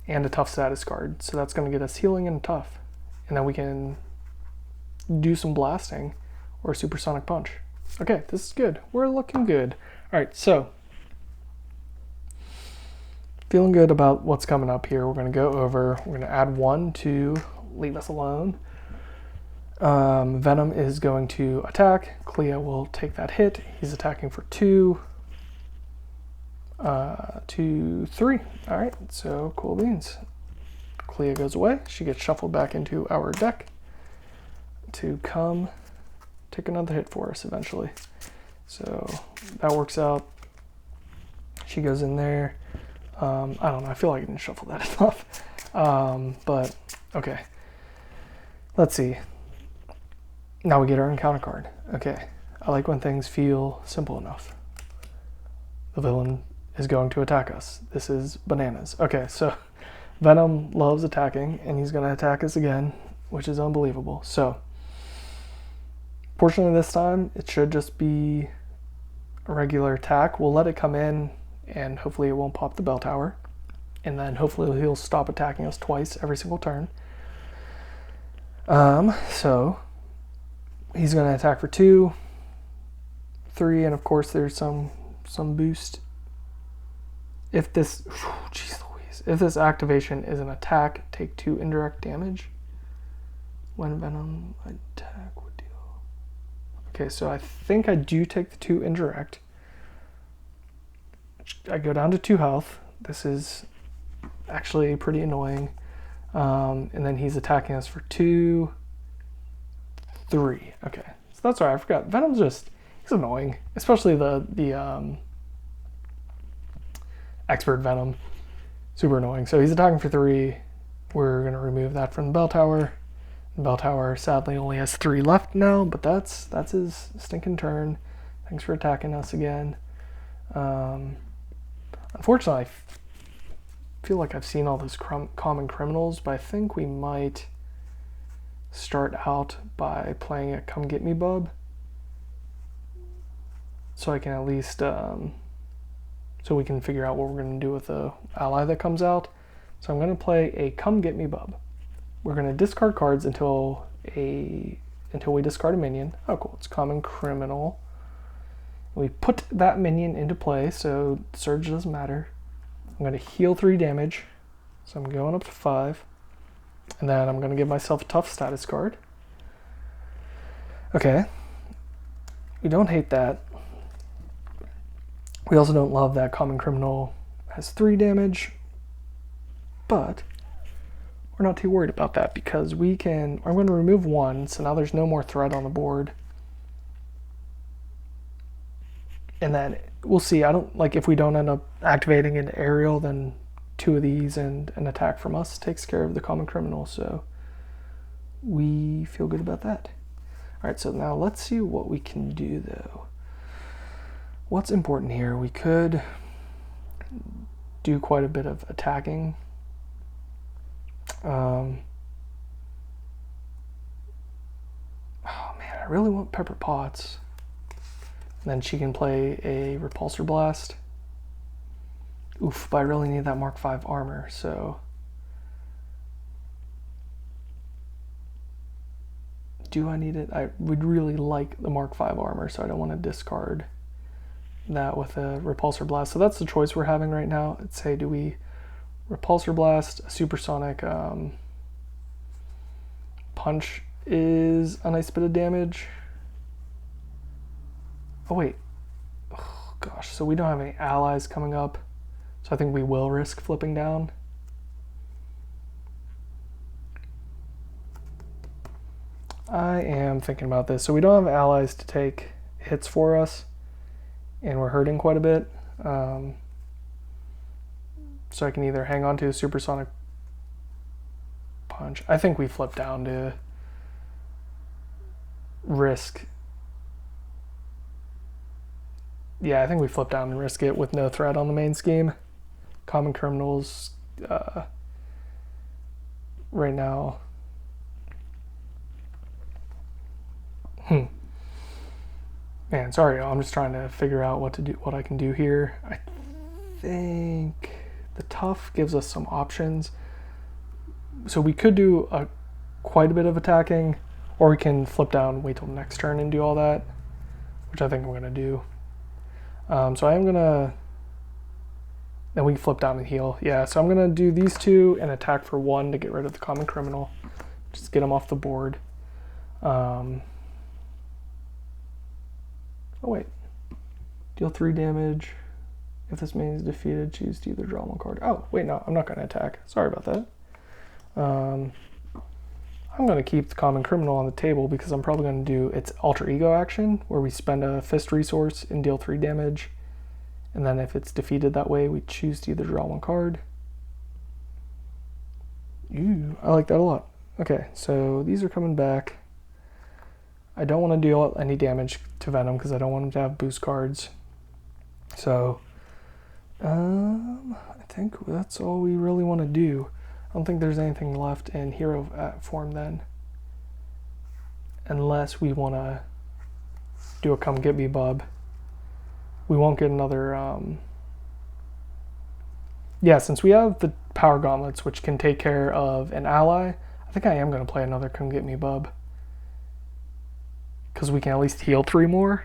and a tough status card. So that's going to get us healing and tough. And then we can do some blasting or supersonic punch. Okay, this is good. We're looking good. All right, so feeling good about what's coming up here. We're going to go over, we're going to add 1 to leave us alone. Venom is going to attack. Clea will take that hit. He's attacking for 2, 2, 3. All right, so cool beans. Clea goes away. She gets shuffled back into our deck to come take another hit for us eventually. So that works out. She goes in there. I don't know. I feel like I didn't shuffle that enough. But Okay. Let's see. Now we get our encounter card. Okay. I like when things feel simple enough. The villain is going to attack us. This is bananas. Okay, so Venom loves attacking, and he's going to attack us again, which is unbelievable. So, fortunately this time, it should just be a regular attack. We'll let it come in, and hopefully it won't pop the bell tower. And then hopefully he'll stop attacking us twice every single turn. So he's going to attack for 2, 3, and of course there's some boost. If this, jeez Louise, if this activation is an attack, take 2 indirect damage. When Venom attack would deal. Okay, so I think I do take the 2 indirect. I go down to 2 health. This is actually pretty annoying. And then he's attacking us for 2, 3. Okay, so that's right. I forgot. Venom's he's annoying, especially the expert Venom. Super annoying. So he's attacking for 3. We're gonna remove that from the bell tower. The bell tower sadly only has 3 left now, but that's his stinking turn. Thanks for attacking us again. Unfortunately, I feel like I've seen all those common criminals, but I think we might start out by playing a Come Get Me Bub. So I can at least, so we can figure out what we're going to do with the ally that comes out. So I'm going to play a Come Get Me Bub. We're going to discard cards until we discard a minion. Oh cool, it's Common Criminal. We put that minion into play, so Surge doesn't matter. I'm going to heal 3 damage, so I'm going up to 5. And then I'm going to give myself a tough status card. Okay. We don't hate that. We also don't love that Common Criminal has 3 damage, but we're not too worried about that because I'm going to remove 1, so now there's no more threat on the board. And then we'll see. If we don't end up activating an aerial, then 2 of these and an attack from us takes care of the Common Criminal, so we feel good about that. All right, so now let's see what we can do though. What's important here? We could do quite a bit of attacking. Oh man, I really want Pepper Potts. And then she can play a Repulsor Blast. Oof, but I really need that Mark V armor, so... Do I need it? I would really like the Mark V armor, so I don't want to discard that with a Repulsor Blast. So that's the choice we're having right now. Let's say, do we Repulsor Blast, a Supersonic Punch is a nice bit of damage. Oh wait, oh gosh, so we don't have any allies coming up, so I think we will risk flipping down. I am thinking about this. So we don't have allies to take hits for us, and we're hurting quite a bit. So I can either hang on to a Supersonic Punch. I think we flip down to risk. Yeah, I think we flip down and risk it with no threat on the main scheme. Common Criminals right now. Man, sorry, I'm just trying to figure out what I can do here. I think the tough gives us some options. So we could do quite a bit of attacking, or we can flip down and wait till next turn and do all that, which I think I'm gonna do. So I am gonna, then we can flip down and heal. Yeah, so I'm gonna do these 2 and attack for 1 to get rid of the Common Criminal. Just get him off the board. Oh wait, deal 3 damage. If this minion is defeated, choose to either draw 1 card. Oh wait, no, I'm not gonna attack. Sorry about that. I'm gonna keep the Common Criminal on the table because I'm probably gonna do its Alter Ego action where we spend a Fist resource and deal 3 damage. And then if it's defeated that way, we choose to either draw 1 card. Ooh, I like that a lot. Okay, so these are coming back. I don't want to deal any damage to Venom because I don't want him to have boost cards. So, I think that's all we really want to do. I don't think there's anything left in hero form then. Unless we want to do a come get me bub. We won't get another, yeah, since we have the power gauntlets, which can take care of an ally, I think I am going to play another come get me bub. Because we can at least heal 3 more.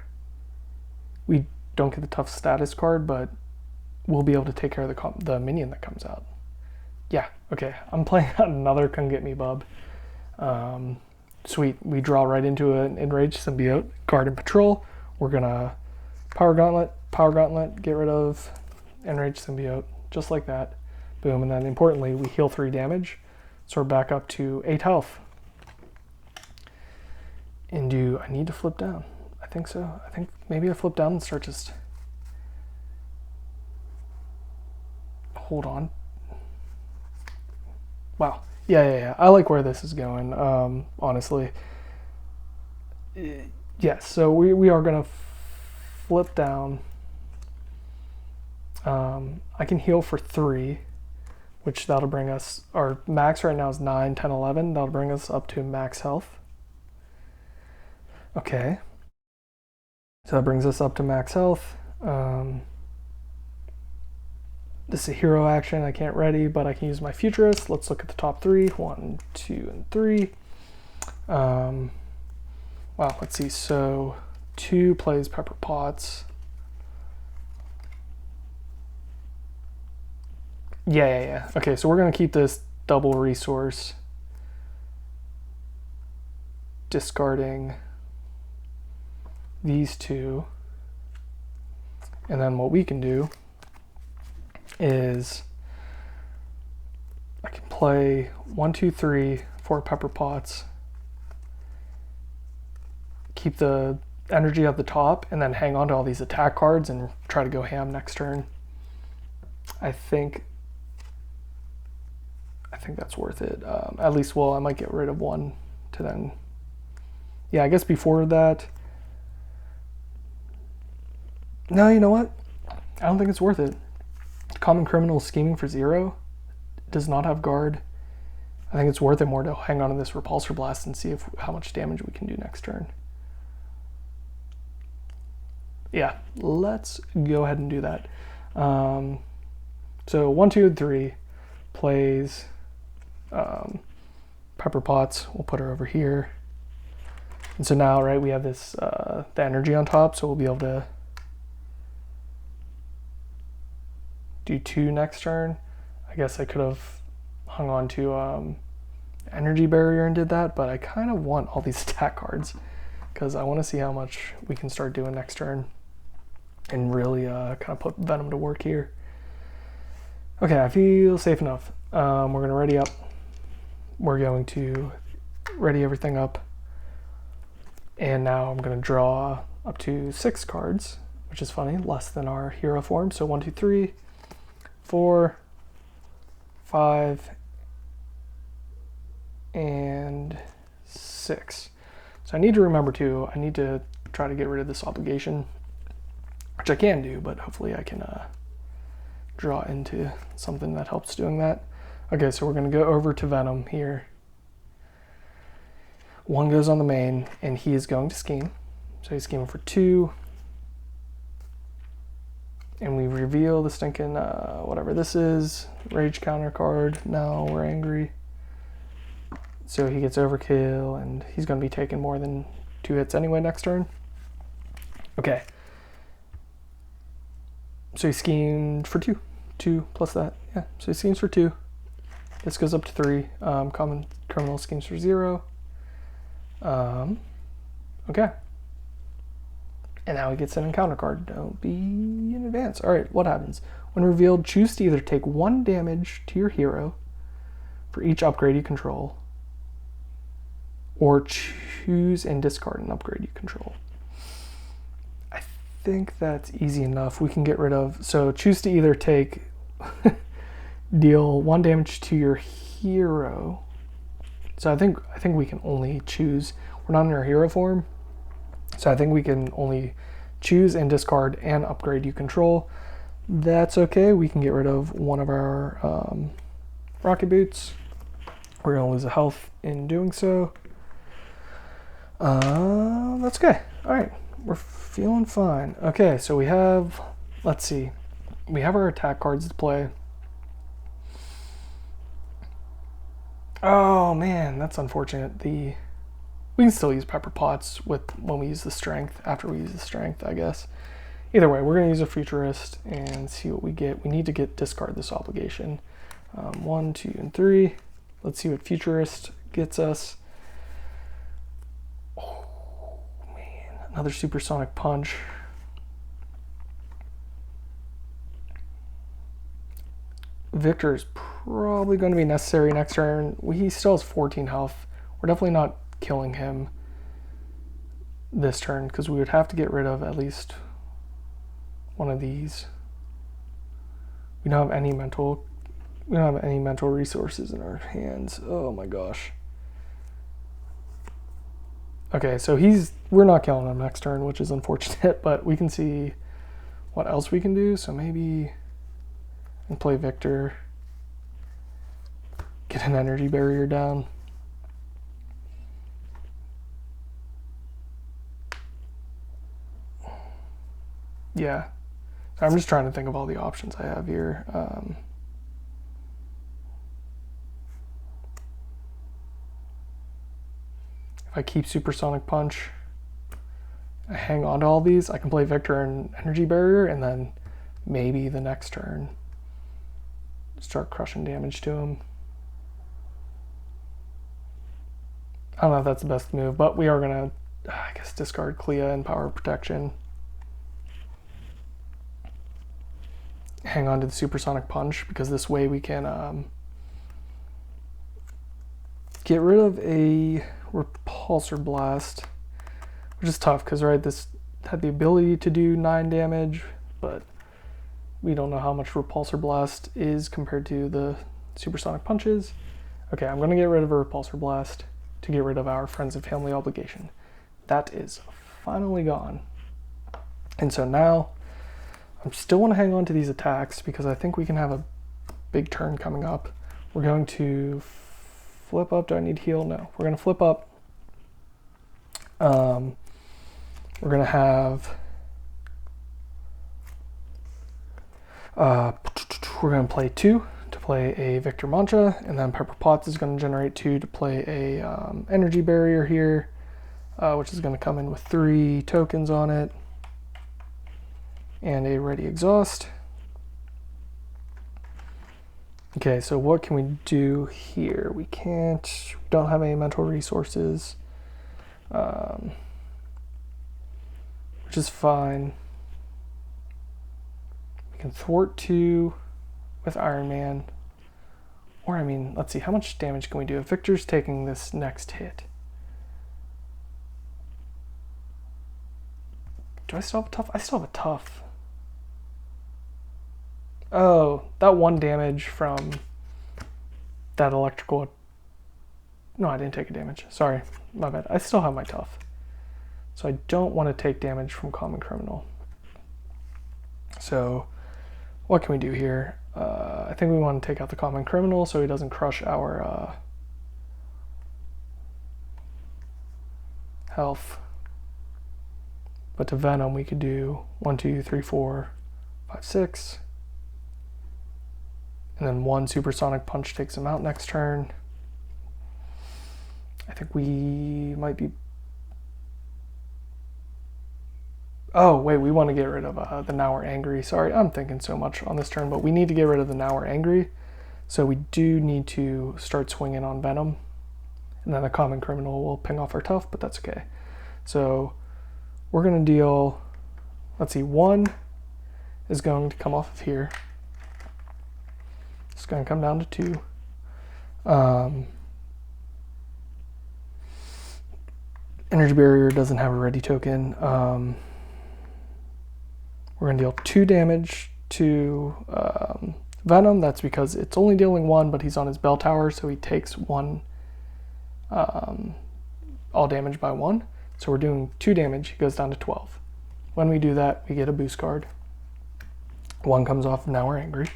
We don't get the tough status card, but we'll be able to take care of the minion that comes out. Yeah, okay, I'm playing another come get me bub. Sweet, we draw right into an enraged symbiote, guard and patrol. We're gonna power gauntlet, get rid of enraged symbiote, just like that. Boom, and then importantly, we heal 3 damage. So we're back up to 8 health. And do I need to flip down? I think so. I think maybe I flip down and start just... Hold on. Wow. Yeah. I like where this is going, honestly. Yes, so we are going to flip down. I can heal for 3, which that'll bring us... Our max right now is 9, 10, 11. That'll bring us up to max health. Okay. So that brings us up to max health. This is a hero action. I can't ready, but I can use my futurist. Let's look at the top 3. 1, 2, and 3. Wow, let's see. So 2 plays Pepper Potts. Yeah. Okay, so we're going to keep this double resource. Discarding these 2. And then what we can do is I can play 1, 2, 3, 4 Pepper Potts, keep the energy at the top, and then hang on to all these attack cards and try to go ham next turn. I think that's worth it. At least, well, I might get rid of 1 to then... Yeah, I guess before that... No, you know what? I don't think it's worth it. Common Criminal scheming for 0 does not have guard. I think it's worth it more to hang on to this Repulsor Blast and see how much damage we can do next turn. Yeah, let's go ahead and do that. So 1, 2, and 3 plays Pepper Potts. We'll put her over here. And so now, right, we have this the energy on top, so we'll be able to do 2 next turn. I guess I could have hung on to energy barrier and did that, but I kind of want all these attack cards because I want to see how much we can start doing next turn and really kind of put Venom to work here. Okay, I feel safe enough. We're going to ready up. We're going to ready everything up. And now I'm going to draw up to 6 cards, which is funny, less than our hero form. So 1, 2, 3, 4, 5, and 6. So I need to remember too, I need to try to get rid of this obligation, which I can do, but hopefully I can draw into something that helps doing that. Okay, so we're going to go over to Venom here. 1 goes on the main, and he is going to scheme. So he's scheming for 2. And we reveal the stinking, whatever this is, rage counter card. Now we're angry. So he gets overkill, and he's going to be taking more than 2 hits anyway next turn. Okay. So he schemed for 2. 2 plus that. Yeah, so he schemes for 2. This goes up to 3. Common Criminal schemes for 0. Okay. And now he gets an encounter card. Don't be in advance. All right, what happens? When revealed, choose to either take 1 damage to your hero for each upgrade you control, or choose and discard an upgrade you control. I think that's easy enough. We can get rid of... So choose to either take... deal 1 damage to your hero. So I think we can only choose. We're not in our hero form. So I think we can only choose and discard and upgrade you control. That's okay. We can get rid of one of our rocket boots. We're going to lose a health in doing so. That's okay. All right. We're feeling fine. Okay, so we have, let's see. We have our attack cards to play. Oh man, that's unfortunate. We can still use pepper pots when we use the strength, after we use the strength, I guess. Either way, we're going to use a futurist and see what we get. We need to discard this obligation. 1, 2, and 3. Let's see what futurist gets us. Oh man, another supersonic punch. Victor is probably going to be necessary next turn. He still has 14 health. We're definitely not killing him this turn because we would have to get rid of at least one of these. We don't have any mental resources in our hands. Oh my gosh. Okay, so we're not killing him next turn, which is unfortunate, but we can see what else we can do. So maybe and play Victor, get an energy barrier down. Yeah, so I'm just trying to think of all the options I have here. If I keep Supersonic Punch, I hang on to all these, I can play Victor and energy barrier, and then maybe the next turn start crushing damage to him. I don't know if that's the best move, but we are gonna, I guess, discard Clea and Power Protection. Hang on to the Supersonic Punch, because this way we can get rid of a Repulsor Blast, which is tough, because right, this had the ability to do 9 damage, but we don't know how much Repulsor Blast is compared to the Supersonic Punches. Okay, I'm going to get rid of a Repulsor Blast to get rid of our Friends and Family obligation. That is finally gone. And so now, I still want to hang on to these attacks because I think we can have a big turn coming up. We're going to flip up. Do I need heal? No. We're going to flip up. We're going to have... we're going to play 2 to play a Victor Mantra, and then Pepper Potts is going to generate 2 to play a energy barrier here, which is going to come in with 3 tokens on it, and a ready exhaust. Okay, so what can we do here? We don't have any mental resources, which is fine. We can thwart 2 with Iron Man. Or, I mean, let's see, how much damage can we do if Victor's taking this next hit? Do I still have a tough? I still have a tough. Oh, that 1 damage from that electrical... No, I didn't take a damage. Sorry, my bad. I still have my tough. So I don't want to take damage from Common Criminal. So what can we do here? I think we want to take out the Common Criminal so he doesn't crush our health. But to Venom, we could do 1, 2, 3, 4, 5, 6. And then 1 Supersonic Punch takes him out next turn. I think we might be... Oh, wait, we want to get rid of the Now We're Angry. Sorry, I'm thinking so much on this turn, but we need to get rid of the Now We're Angry. So we do need to start swinging on Venom. And then the Common Criminal will ping off our tough, but that's okay. So we're going to deal... Let's see, 1 is going to come off of here. It's going to come down to 2. Energy Barrier doesn't have a ready token. We're going to deal 2 damage to Venom, that's because it's only dealing 1, but he's on his bell tower, so he takes 1, all damage by 1. So we're doing 2 damage, he goes down to 12. When we do that, we get a boost card. 1 comes off, Now We're Angry.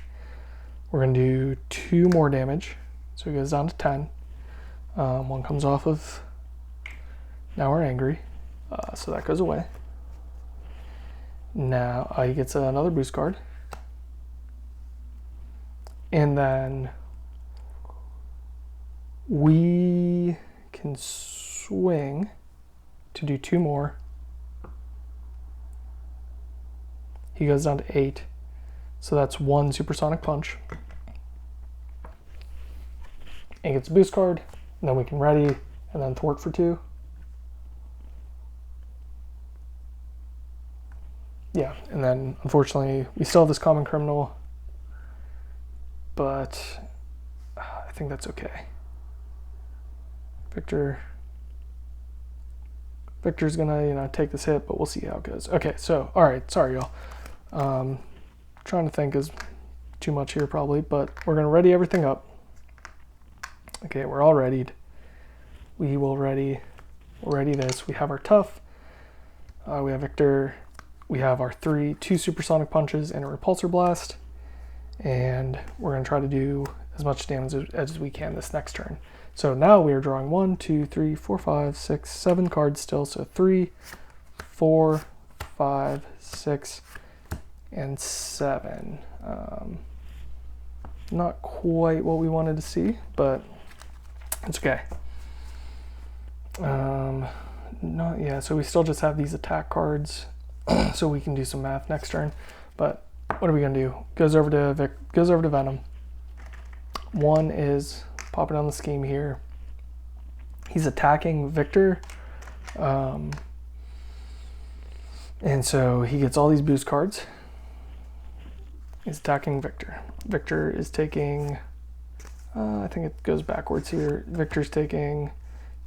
We're going to do 2 more damage, so he goes down to 10. 1 comes off of Now We're Angry, so that goes away. Now he gets another boost card. And then we can swing to do 2 more. He goes down to 8. So that's 1 Supersonic Punch. And gets a boost card. And then we can ready and then thwart for 2. Yeah, and then unfortunately we still have this Common Criminal, but I think that's okay. Victor's gonna, take this hit, but we'll see how it goes. Okay, so, all right, sorry, y'all. Trying to think is too much here probably, but we're gonna ready everything up. Okay, we're all readied. We'll ready this. We have our Tough. We have Victor. We have our 2 Supersonic Punches and a Repulsor Blast. And we're gonna try to do as much damage as we can this next turn. So now we are drawing 1, 2, 3, 4, 5, 6, 7 cards still. So 3, 4, 5, 6, and 7. Not quite what we wanted to see, but it's okay. So we still just have these attack cards, so we can do some math next turn. But what are we gonna do? Goes over to Venom. 1 is popping on the scheme here. He's attacking Victor, and so he gets all these boost cards. He's attacking Victor. Victor is taking, I think it goes backwards here. Victor's taking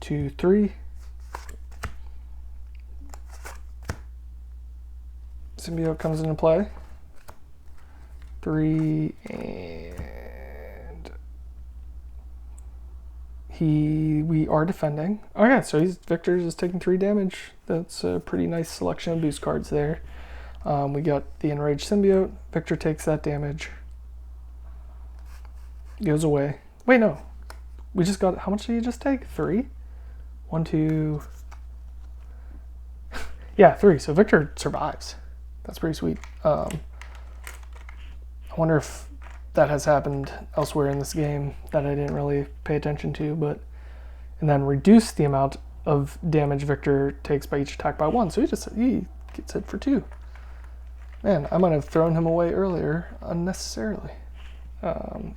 2, 3. Symbiote comes into play. 3, and we are defending. Oh yeah, so Victor's is taking 3 damage. That's a pretty nice selection of boost cards there. We got the Enraged Symbiote. Victor takes that damage. Goes away. Wait, no. We just got, how much did he just take? 3? 1, 2. Yeah, 3. So Victor survives. That's pretty sweet. I wonder if that has happened elsewhere in this game that I didn't really pay attention to, but, and then reduce the amount of damage Victor takes by each attack by 1. So he gets hit for 2. Man, I might have thrown him away earlier unnecessarily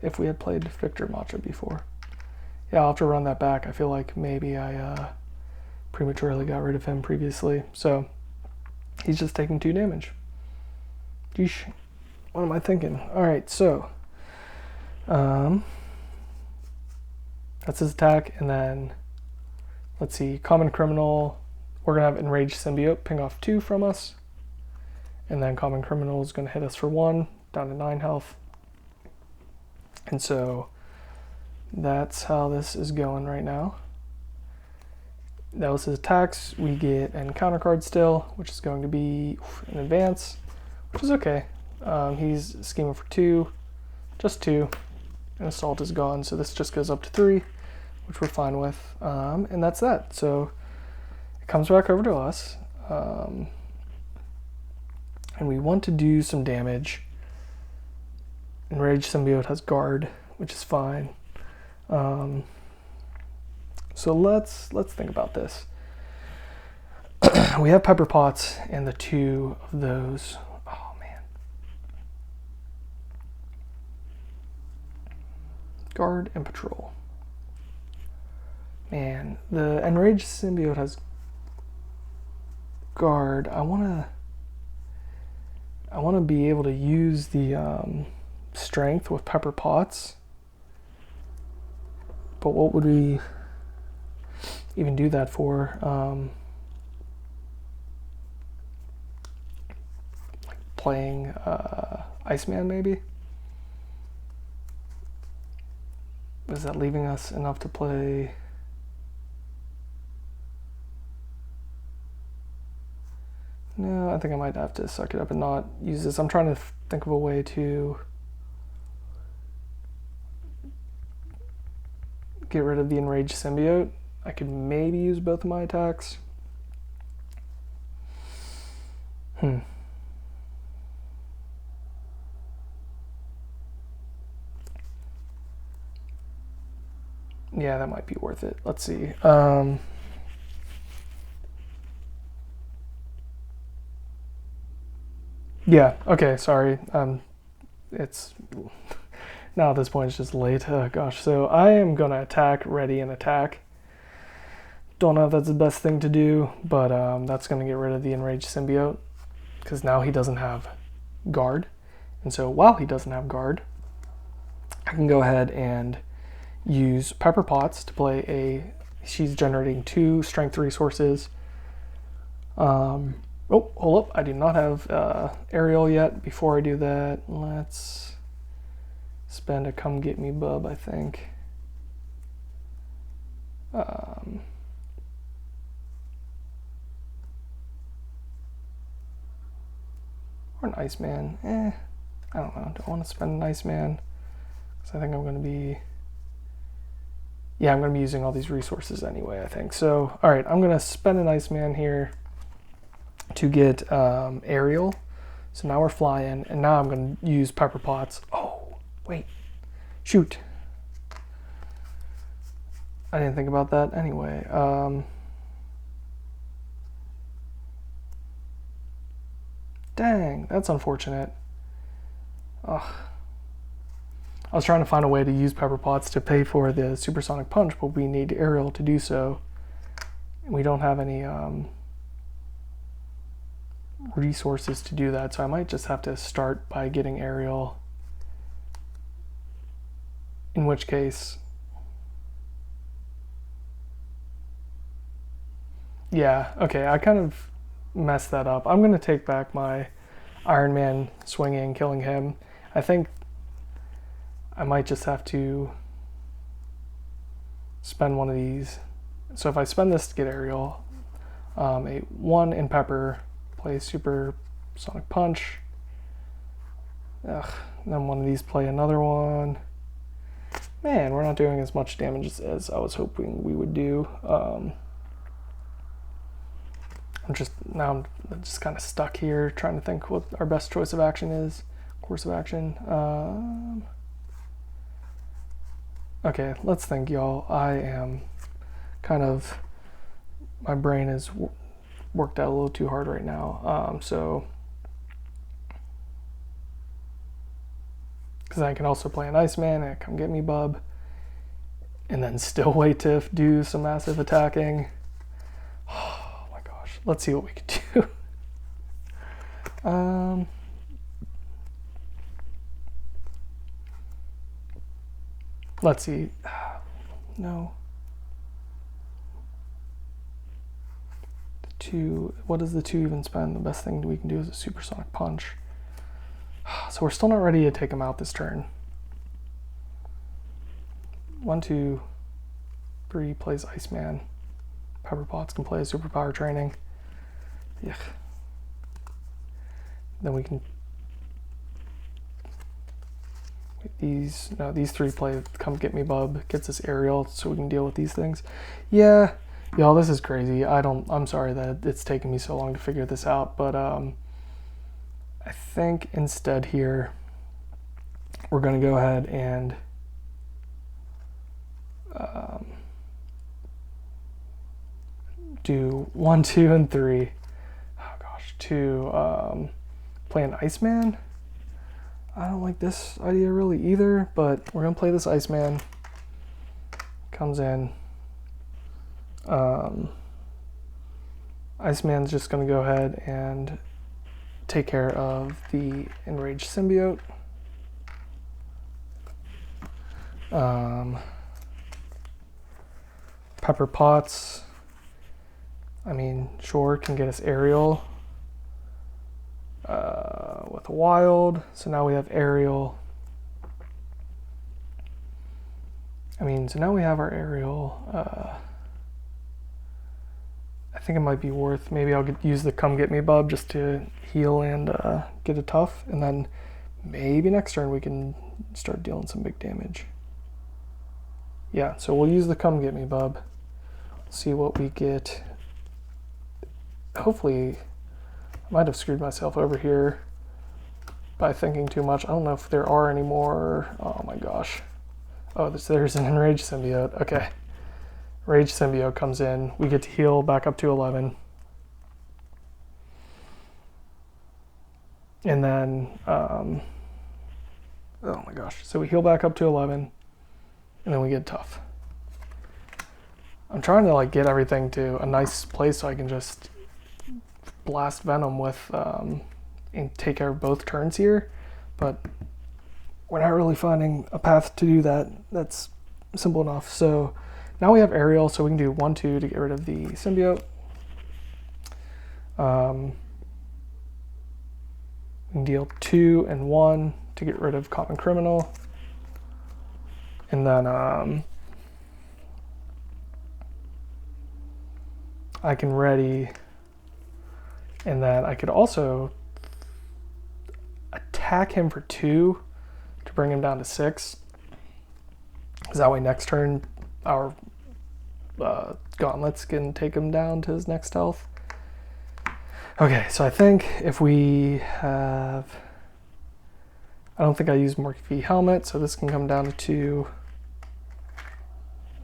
if we had played Victor Matcha before. Yeah, I'll have to run that back. I feel like maybe I prematurely got rid of him previously. So he's just taking 2 damage. Yeesh. What am I thinking? All right, so that's his attack, and then let's see, Common Criminal. We're gonna have Enraged Symbiote ping off 2 from us, and then Common Criminal is gonna hit us for 1, down to 9 health. And so that's how this is going right now. That was his attacks. We get an encounter card still, which is going to be an advance, which is okay. He's scheming for 2, just 2, and Assault is gone, so this just goes up to 3, which we're fine with, and that's that. So it comes back over to us, and we want to do some damage. Enraged Symbiote has Guard, which is fine. So let's think about this. We have Pepper Pots and the 2 of those. Oh man. Guard and Patrol. Man, the Enraged Symbiote has Guard. I wanna be able to use the Strength with Pepper Pots. But what would we even do that for? Like playing Iceman maybe? is that leaving us enough to play? No, I think I might have to suck it up and not use this. I'm trying to think of a way to get rid of the enraged symbiote. I could maybe use both of my attacks. Yeah, that might be worth it. Let's see. Yeah, okay, sorry. It's now at this point it's just late. Oh gosh. So I am gonna attack, ready, and attack. Don't know if that's the best thing to do, but that's gonna get rid of the enraged symbiote because now he doesn't have guard. And so while he doesn't have guard, I can go ahead and use Pepper Potts to play a. She's generating 2 strength resources. Oh, hold up. I do not have aerial yet. Before I do that, let's spend a come get me bub, I think. Or an Iceman. I don't know. Do I want to spend an Iceman? Because I think I'm going to be... Yeah, I'm going to be using all these resources anyway, I think. So, all right, I'm going to spend an Iceman here to get aerial. So now we're flying, and now I'm going to use Pepper Potts. Oh, wait. Shoot. I didn't think about that anyway. Dang, that's unfortunate. Ugh. I was trying to find a way to use Pepper Potts to pay for the supersonic punch, but we need aerial to do so. We don't have any resources to do that, so I might just have to start by getting aerial. In which case, yeah, okay, I kind of messed that up. I'm going to take back my Iron Man swinging, killing him. I think I might just have to spend one of these. So if I spend this to get aerial, a 1 in Pepper, play super sonic punch. Ugh, then one of these play another one. Man, we're not doing as much damage as I was hoping we would do. I'm just kind of stuck here trying to think what our best choice of action is. Course of action. Okay, let's think, y'all. I am kind of, my brain is worked out a little too hard right now. So, because I can also play an Iceman and come get me bub, and then still wait to do some massive attacking. Oh my gosh, let's see what we can do. Let's see. No. The 2, what does the 2 even spend? The best thing we can do is a supersonic punch. So we're still not ready to take him out this turn. 1, 2, 3 plays Iceman. Pepper Potts can play superpower training. Yeah. Then we can... These 3 play come get me bub, gets us aerial so we can deal with these things. Yeah, y'all, this is crazy. I'm sorry that it's taken me so long to figure this out, but I think instead here we're going to go ahead and do 1, 2, and 3. Oh gosh, 2 play an Iceman. I don't like this idea really either, but we're gonna play this Iceman. Comes in. Iceman's just gonna go ahead and take care of the enraged symbiote. Pepper Potts, I mean, sure, can get us aerial. With a wild, so now we have aerial. I mean, so now we have our aerial. I think it might be worth, maybe I'll use the Come Get Me Bub just to heal and get a tough, and then maybe next turn we can start dealing some big damage. Yeah, so we'll use the Come Get Me Bub, see what we get. Hopefully, I might have screwed myself over here by thinking too much. I don't know if there are any more. Oh my gosh. Oh, there's an Enraged Symbiote. Okay. Rage Symbiote comes in. We get to heal back up to 11. And then, oh my gosh. So we heal back up to 11. And then we get tough. I'm trying to like get everything to a nice place so I can just blast Venom with, and take care of both turns here. But we're not really finding a path to do that. That's simple enough. So now we have aerial, so we can do 1-2 to get rid of the symbiote. We can deal 2 and 1 to get rid of common criminal. And then I can ready, and then I could also attack him for 2 to bring him down to 6. Because that way next turn our gauntlets can take him down to his next health. Okay, so I think if we have, I don't think I used Morphe helmet, so this can come down to 2.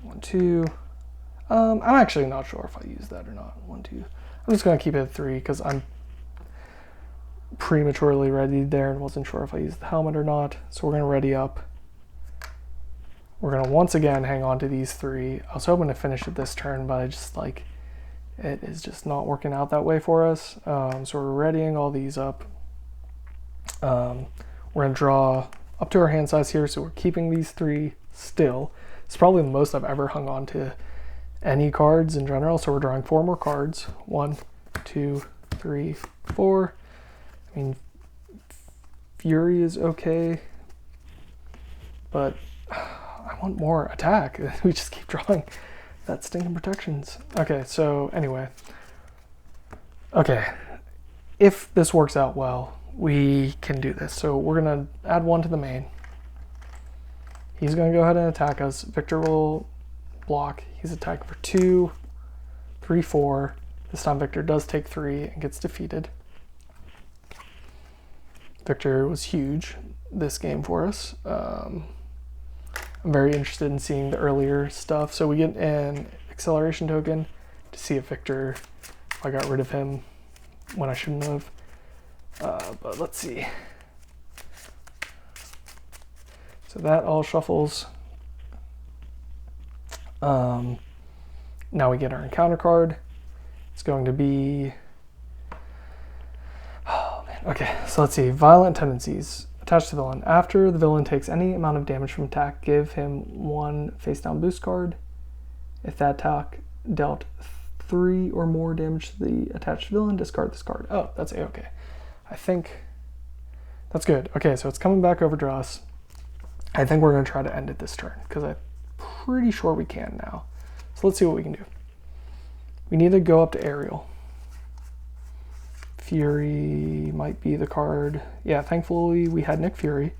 1, 2. I'm actually not sure if I use that or not. 1, 2. I'm just gonna keep it at 3 because I'm prematurely readied there and wasn't sure if I used the helmet or not. So we're gonna ready up. We're gonna once again hang on to these 3. I was hoping to finish it this turn, but I just like, it is just not working out that way for us. So we're readying all these up. We're gonna draw up to our hand size here, so we're keeping these 3 still. It's probably the most I've ever hung on to any cards in general. So we're drawing 4 more cards. 1, 2, 3, 4. I mean, Fury is okay, but I want more attack. We just keep drawing that stinking protections. Okay, so anyway. Okay, if this works out well, we can do this. So we're gonna add 1 to the main. He's gonna go ahead and attack us. Victor will block. He's attacking for 2, 3, 4. This time Victor does take 3 and gets defeated. Victor was huge this game for us. I'm very interested in seeing the earlier stuff. So we get an acceleration token to see if Victor, if I got rid of him when I shouldn't have. But let's see. So that all shuffles. Now we get our encounter card. It's going to be, oh man, okay, so let's see. Violent tendencies. Attached to villain. After the villain takes any amount of damage from attack, give him 1 face down boost card. If that attack dealt 3 or more damage to the attached villain, discard this card. Oh, that's A-okay. I think that's good. Okay, so it's coming back over to us. I think we're going to try to end it this turn because I'm pretty sure we can now. So let's see what we can do. We need to go up to aerial. Fury might be the card. Yeah, thankfully we had Nick Fury.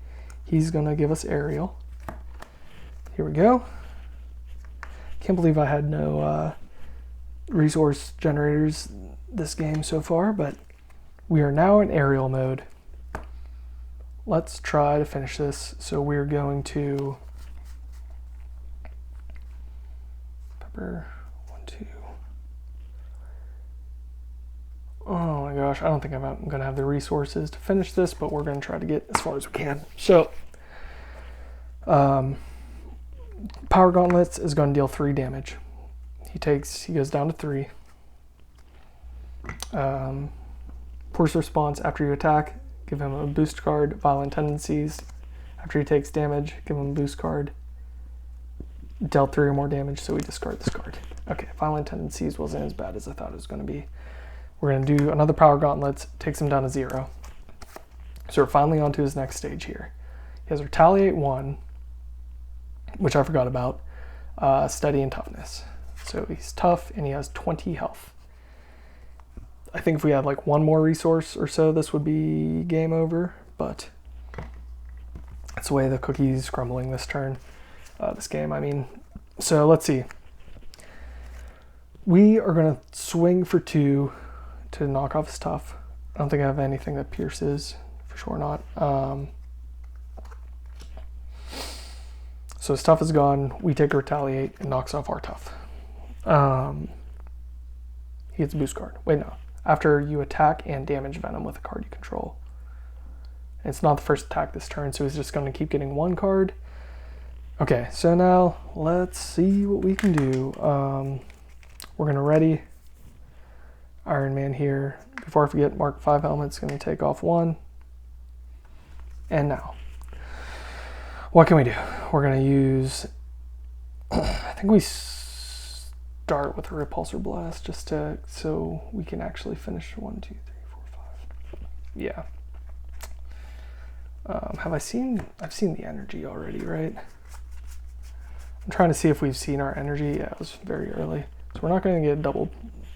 He's going to give us aerial. Here we go. Can't believe I had no resource generators this game so far, but we are now in aerial mode. Let's try to finish this. So we're going to Pepper 1, 2. Oh my gosh, I don't think I'm going to have the resources to finish this, but we're going to try to get as far as we can. So, Power Gauntlets is going to deal 3 damage. He goes down to 3. Force response after you attack, give him a boost card. Violent tendencies, after he takes damage, give him a boost card. Dealt 3 or more damage, so we discard this card. Okay, violent tendencies wasn't as bad as I thought it was going to be. We're going to do another Power Gauntlets, takes him down to 0. So we're finally on to his next stage here. He has Retaliate 1. which I forgot about. Steady and toughness. So he's tough and he has 20 health. I think if we had like one more resource or so, this would be game over, but that's the way the cookie's crumbling this turn, this game, I mean. So let's see. We are going to swing for 2 to knock off his tough. I don't think I have anything that pierces, for sure not. So his tough is gone. We take a retaliate and knocks off our tough. He gets a boost card. Wait, no. After you attack and damage Venom with a card you control. And it's not the first attack this turn, so he's just going to keep getting 1 card. Okay, so now let's see what we can do. We're going to ready Iron Man here. Before I forget, Mark 5 helmet's going to take off 1. And now, what can we do? We're going to use, I think we start with a repulsor blast just to, so we can actually finish 1, 2, 3, 4, 5. Yeah. I've seen the energy already, right? I'm trying to see if we've seen our energy. Yeah, it was very early. So we're not going to get a double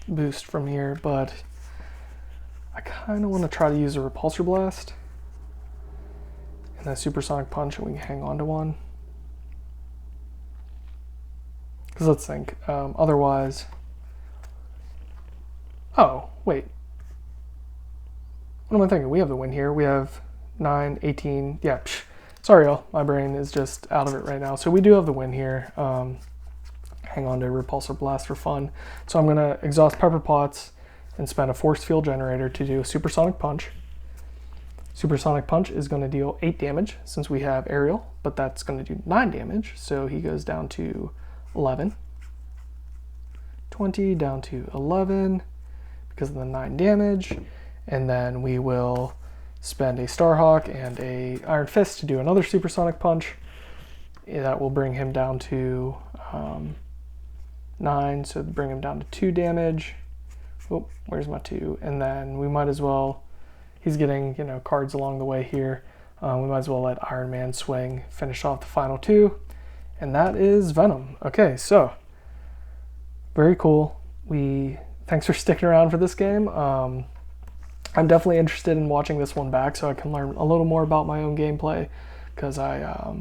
boost from here, but I kind of want to try to use a repulsor blast and a supersonic punch, and we can hang on to 1. Because let's think. Otherwise, oh wait, what am I thinking? We have the win here. We have 9, 18. Yeah, sorry y'all, my brain is just out of it right now. So we do have the win here. Hang on to repulsor blast for fun. So I'm gonna exhaust pepper pots and spend a force field generator to do a supersonic punch. Supersonic punch is going to deal 8 damage since we have aerial, but that's going to do 9 damage. So he goes down to 11. 20 down to 11 because of the 9 damage. And then we will spend a Starhawk and a Iron Fist to do another supersonic punch. That will bring him down to 9, so bring him down to 2 damage. Oh, where's my 2? And then we might as well, he's getting, cards along the way here. We might as well let Iron Man swing, finish off the final 2. And that is Venom. Okay, so very cool. Thanks for sticking around for this game. I'm definitely interested in watching this one back so I can learn a little more about my own gameplay, because I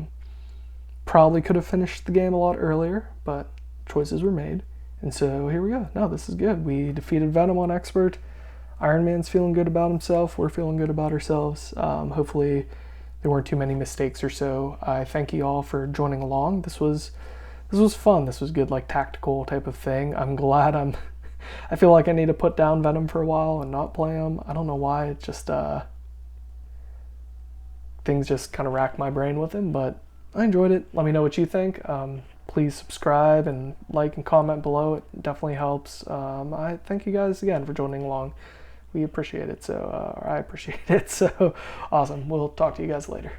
probably could have finished the game a lot earlier, but choices were made. And so here we go. No, this is good. We defeated Venom on Expert. Iron Man's feeling good about himself. We're feeling good about ourselves. Hopefully there weren't too many mistakes or so. I thank you all for joining along. This was fun. This was good, like tactical type of thing. I'm glad I feel like I need to put down Venom for a while and not play him. I don't know why. It just things just kind of racked my brain with him, but I enjoyed it. Let me know what you think. Please subscribe and like and comment below. It definitely helps. I thank you guys again for joining along. We appreciate it. So I appreciate it. So awesome. We'll talk to you guys later.